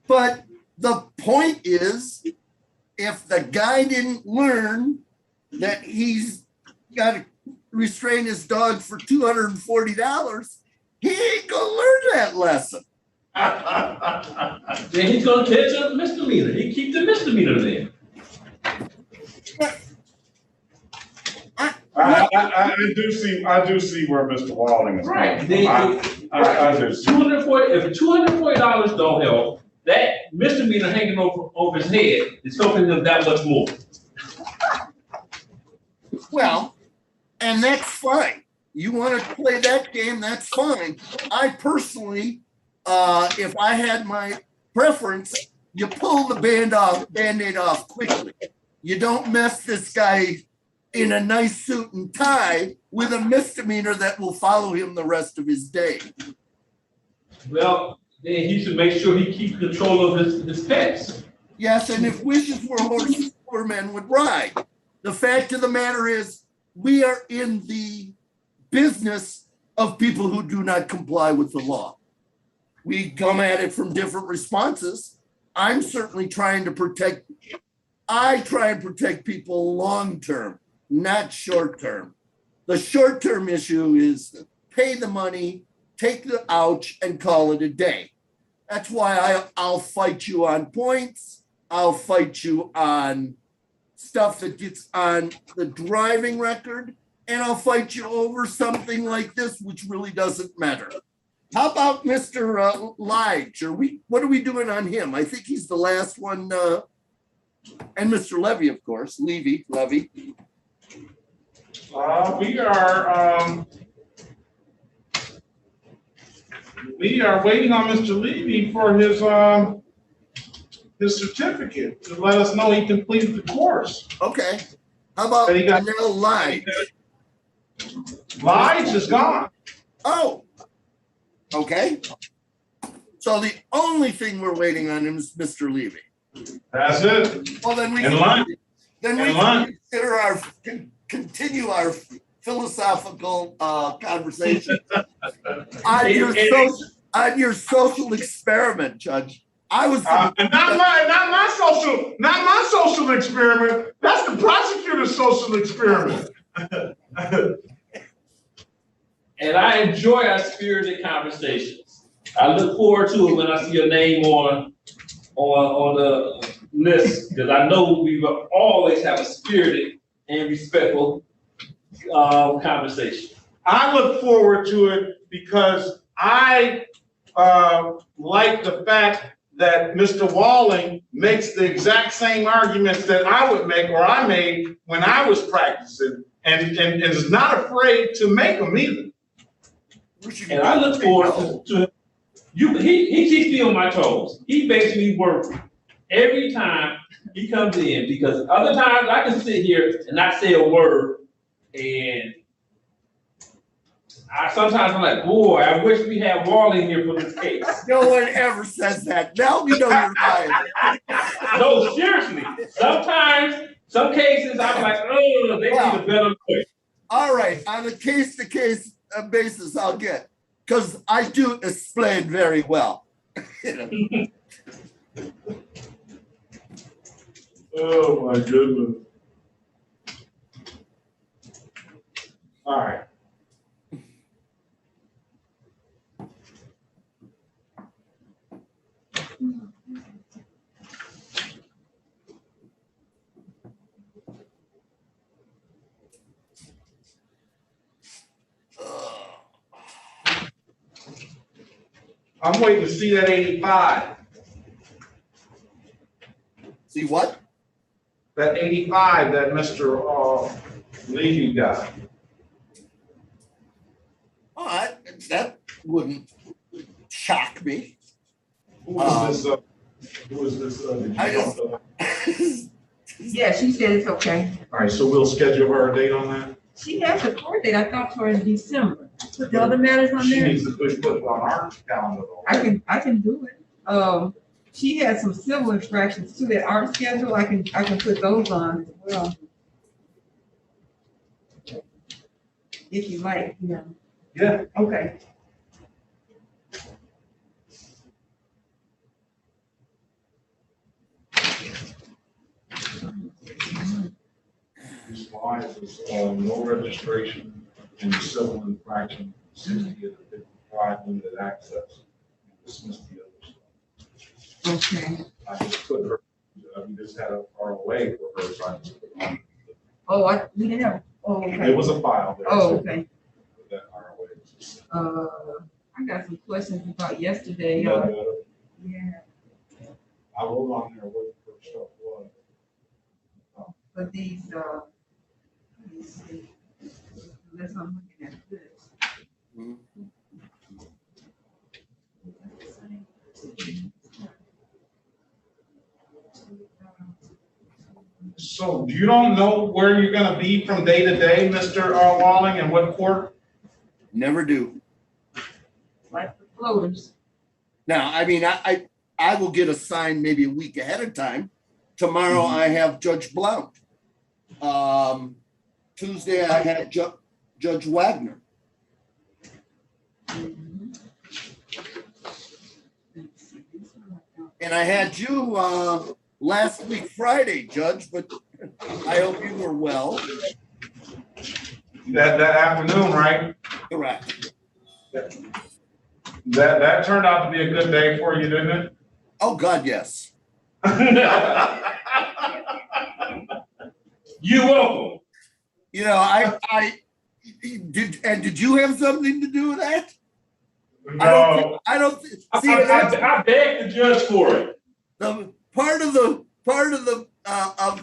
But the point is, if the guy didn't learn that he's got to restrain his dog for $240, he ain't gonna learn that lesson. Then he's gonna catch a misdemeanor. He keep the misdemeanor then. I do see where Mr. Walling is Right. coming from. I do see. If $240 don't help, that misdemeanor hanging over his head is helping him that much more. Well, and that's fine. You want to play that game, that's fine. I personally, if I had my preference, you pull the Band-Aid off quickly. You don't mess this guy in a nice suit and tie with a misdemeanor that will follow him the rest of his day. Well, then he should make sure he keeps control of his pets. Yes, and if wishes were horses, poor men would ride. The fact of the matter is, we are in the business of people who do not comply with the law. We come at it from different responses. I'm certainly trying to protect, I try and protect people long-term, not short-term. The short-term issue is pay the money, take the ouch, and call it a day. That's why I'll fight you on points. I'll fight you on stuff that gets on the driving record, and I'll fight you over something like this, which really doesn't matter. How about Mr. Lige? What are we doing on him? I think he's the last one, and Mr. Levy, of course, Levy. We are waiting on Mr. Levy for his certificate to let us know he completed the course. Okay. How about Janelle Lige? Lige is gone. Oh, okay. So the only thing we're waiting on is Mr. Levy. That's it. Well, then we can continue our philosophical conversation on your social experiment, Judge. I was not my social experiment. That's the prosecutor's social experiment. And I enjoy our spirited conversations. I look forward to it when I see your name on the list, because I know we will always have a spirited and respectful conversation. I look forward to it because I like the fact that Mr. Walling makes the exact same arguments that I would make or I made when I was practicing, and is not afraid to make them either. And I look forward to you. He keeps me on my toes. He makes me work every time he comes in, because other times I can sit here and not say a word, and sometimes I'm like, boy, I wish we had Walling here for this case. No one ever says that. Now we know you're lying. No, seriously. Sometimes, some cases, I'm like, oh, they need a better way. All right, on a case-to-case basis, I'll get, because I do explain very well. Oh my goodness. All right. I'm waiting to see that 85. See what? That 85 that Mr. Levy got. All right, that wouldn't shock me. Who is this? I just, Yeah, she said it's okay. All right, so we'll schedule her a date on that. She has a court date, I thought, for in December. Put the other matters on She there. needs to put it on our calendar. I can do it. She has some civil infractions too, that art schedule, I can put those on as well. If you like, yeah. Yeah. Okay. These lines is no registration and civil infraction, 60 to 55 limited access. Dismiss the other stuff. Okay. I just put her, we just had a ROA for her. So I just put her on. Oh, we didn't have Oh, okay. It was a file there. Oh, okay. That ROA. I got some questions about yesterday. Yeah, I wrote on there what the first stuff was. but these, let me see. Unless I'm looking at this. So you don't know where you're gonna be from day to day, Mr. Walling, and what court? Never do. Like the floaters. Now, I mean, I will get assigned maybe a week ahead of time. Tomorrow I have Judge Blount. Tuesday I have Judge Wagner. And I had you last week Friday, Judge, but I hope you were well. That afternoon, right? Correct. That turned out to be a good day for you, didn't it? Oh, God, yes. You're welcome. You know, did you have something to do with that? No. I don't see I begged the judge for it. the part of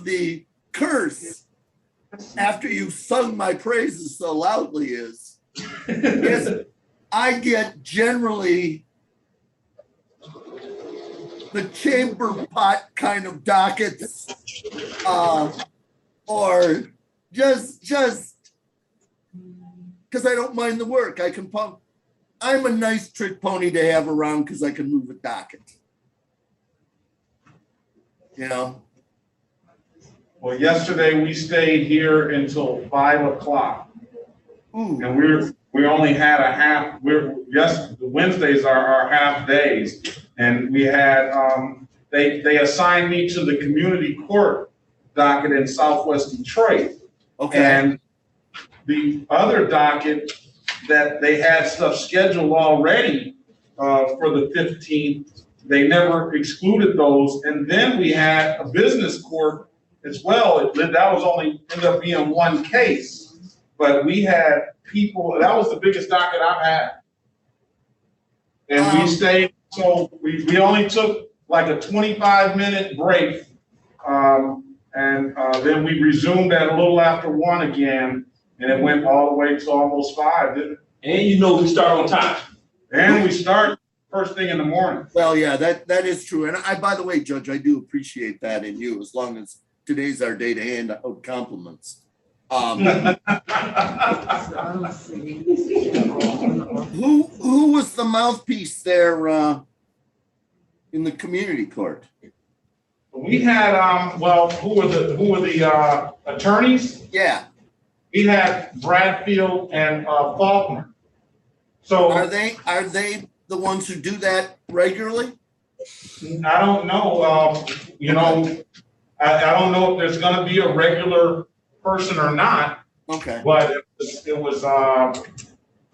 the curse after you sung my praises so loudly is I get generally the chamber pot kind of dockets, or just because I don't mind the work. I can pump. I'm a nice trick pony to have around because I can move a docket. You know. Well, yesterday we stayed here until 5 o'clock. Ooh. And we only had a half. Wednesdays are our half days, and we had they assigned me to the community court docket in Southwest Detroit. Okay. And the other docket that they had stuff scheduled already for the 15th, they never excluded those. And then we had a business court as well. That was only ended up being one case, but we had people. That was the biggest docket I've had. And we stayed. So we only took like a 25-minute break, and then we resumed at a little after 1 again. And it went all the way to almost 5, didn't it? And you know we start on time. And we start first thing in the morning. Well, yeah, that is true. And by the way, Judge, I do appreciate that in you, as long as today's our day to hand out compliments. Who was the mouthpiece there in the community court? We had who were the attorneys? Yeah. We had Bradfield and Faulkner. So are they the ones who do that regularly? I don't know. I don't know if there's going to be a regular person or not. Okay. But it was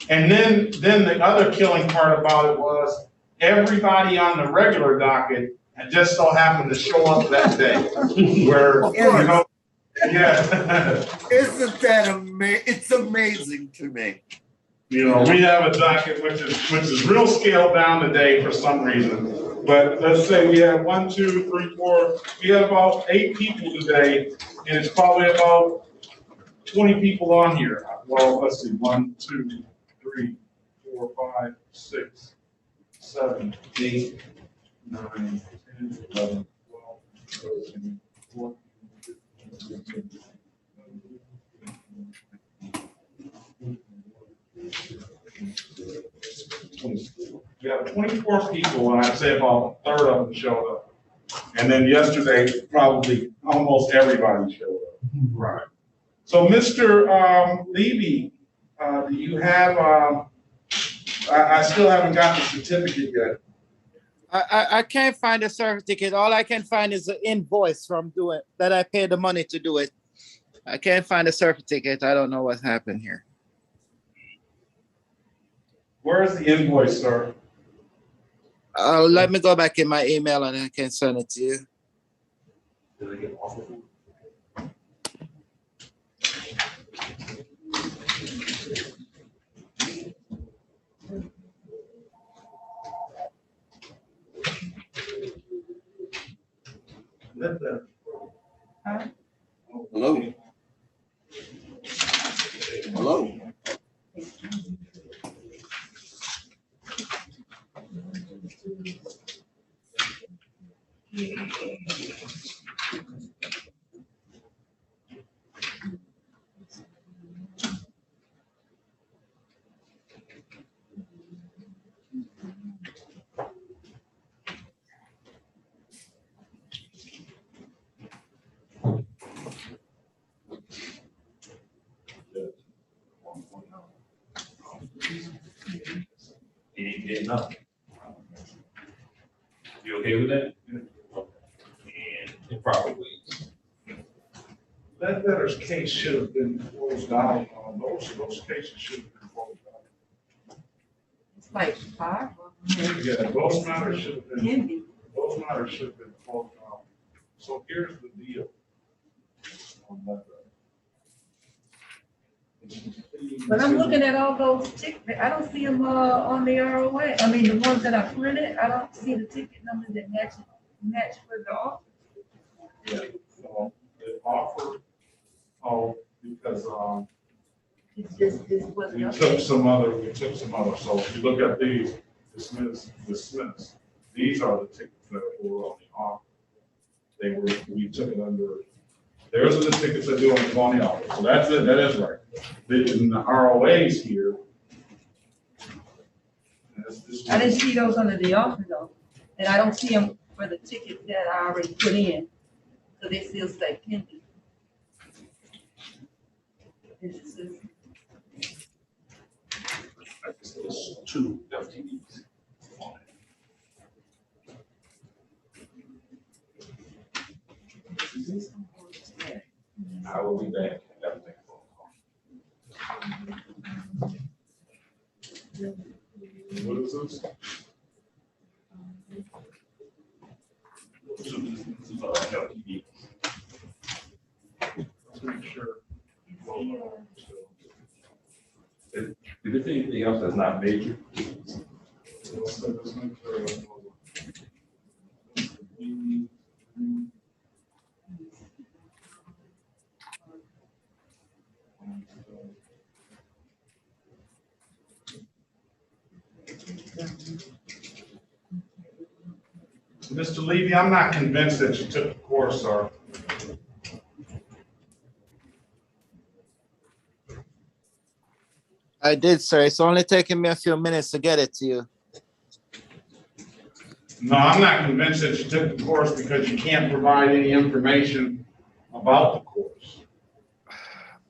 and then the other killing part about it was everybody on the regular docket just so happened to show up that day. Where yeah. Isn't that amazing? It's amazing to me. We have a docket which is real scaled down today for some reason. But let's say we have 1, 2, 3, 4. We have about 8 people today, and it's probably about 20 people on here. Well, let's see, 1, 2, 3, 4, 5, 6, 7, 8, 9, 10, 11, 12, 13, 14. We have 24 people, and I'd say about a third of them showed up. And then yesterday, probably almost everybody showed up. Right. So, Mr. Levy, do you have? I still haven't got the certificate yet. I can't find a certificate. All I can find is an invoice from that I paid the money to do it. I can't find a certificate. I don't know what happened here. Where's the invoice, sir? Let me go back in my email and I can send it to you. Huh? Hello? Hello? He ain't getting up. You okay with that? And improper ways. That debtor's case should have been closed out. Those cases should have been closed out. It's like 5 of them. Yeah, those matters should have been, Pending. those matters should have been closed out. So here's the deal. on that. But I'm looking at all those tickets. I don't see them on the ROA. I mean, the ones that I printed, I don't see the ticket numbers that match for the offer. Yeah, so the offer, because, It's just, it wasn't we up took there. some other, so if you look at these, dismiss. These are the tickets that were on the offer. We took it under, there's the tickets that do on the offer, so that's it, that is right. In the ROAs here. I didn't see those under the offer though. And I don't see them for the tickets that I already put in. So they still say pending. This is- There's 2 FTEs on it. I will be back. Everything. What is this? FTEs. Let's make sure. If there's anything else that's not major, Let's make sure. Mr. Levy, I'm not convinced that you took the course, sir. I did, sir. It's only taking me a few minutes to get it to you. No, I'm not convinced that you took the course because you can't provide any information about the course.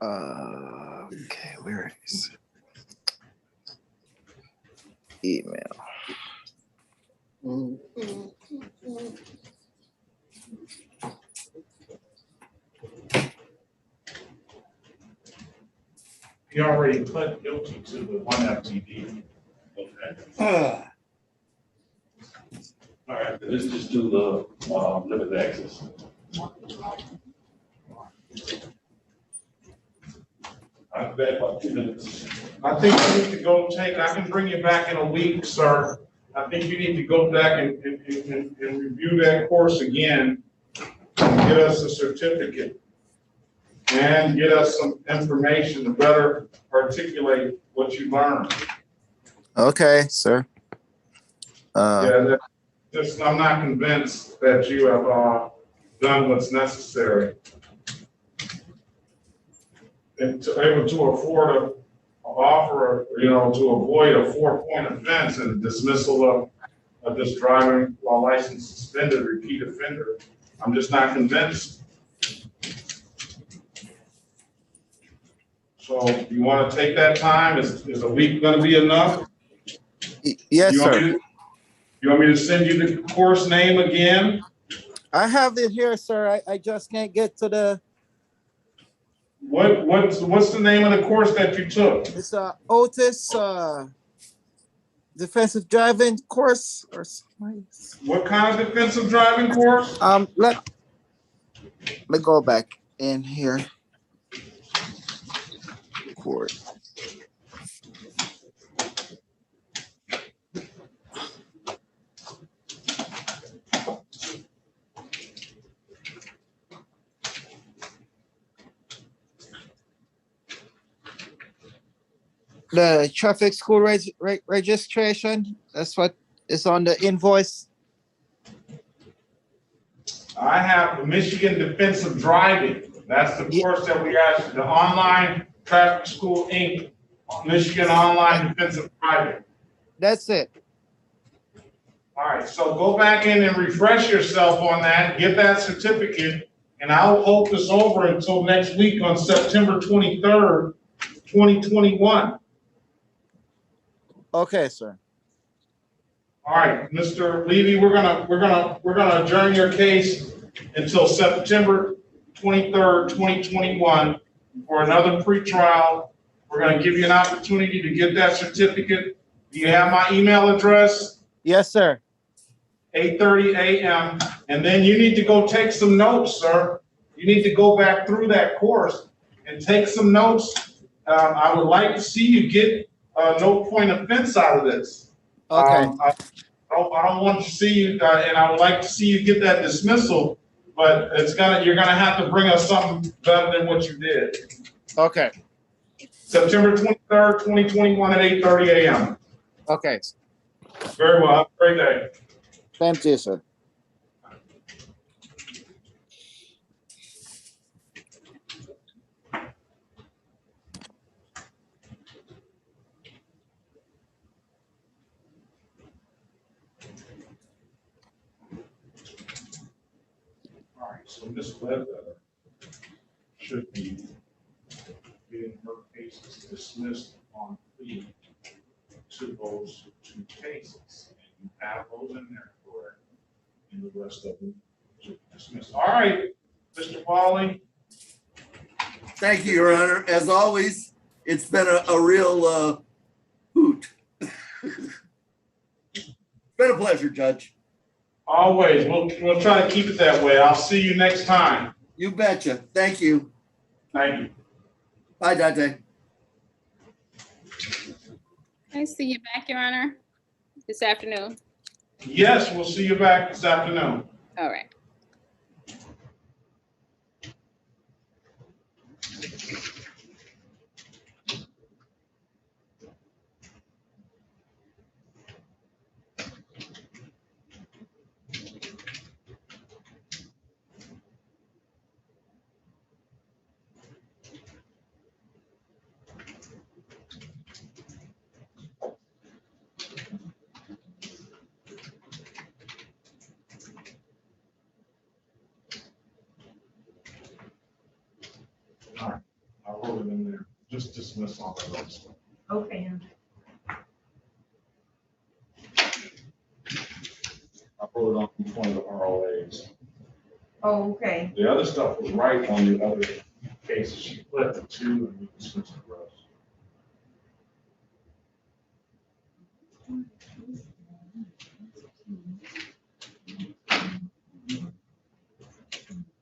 Okay, where is it? Email. He already pled guilty to the one FTD. Okay. all right, let's just do the limited access. I'll be back about 2 minutes. I think you need to go I can bring you back in a week, sir. I think you need to go back and review that course again, and get us a certificate and get us some information to better articulate what you learned. Okay, sir. Yeah, I'm not convinced that you have done what's necessary. And to able to afford a offer, to avoid a 4-point offense and a dismissal of this driving while license suspended repeat offender, I'm just not convinced. So you want to take that time? Is a week going to be enough? Yes, sir. You want me to send you the course name again? I have it here, sir. I just can't get to the. What's the name of the course that you took? It's Otis defensive driving course or something. What kind of defensive driving course? Let me go back in here. Course. The traffic school registration, that's what is on the invoice. I have the Michigan Defensive Driving. That's the course that we have, the Online Traffic School Inc., Michigan Online Defensive Driving. That's it. All right, so go back in and refresh yourself on that, get that certificate, and I'll hold this over until next week on September 23rd, 2021. Okay, sir. All right, Mr. Levy, we're gonna adjourn your case until September 23rd, 2021 for another pretrial. We're gonna give you an opportunity to get that certificate. Do you have my email address? Yes, sir. 8:30 a.m. And then you need to go take some notes, sir. You need to go back through that course and take some notes. I would like to see you get no point offense out of this. Okay. I don't want to see you, and I would like to see you get that dismissal, but you're gonna have to bring us something better than what you did. Okay. September 23rd, 2021 at 8:30 a.m. Okay. Very well. Have a great day. Thank you, sir. All right, so Ms. Ledbetter should be getting her cases dismissed on plea to those two cases. And you have those in there, correct? And the rest of them should be dismissed. All right, Mr. Pauly. Thank you, Your Honor. As always, it's been a real hoot. It's been a pleasure, Judge. Always. We'll try to keep it that way. I'll see you next time. You betcha. Thank you. Thank you. Bye, Dante. I see you back, Your Honor, this afternoon. Yes, we'll see you back this afternoon. All right. All right, I wrote it in there. Just dismiss all the rest. Okay. I wrote it on one of the ROAs. Oh, okay. The other stuff was right on the other cases. She flipped the two and we dismissed the rest.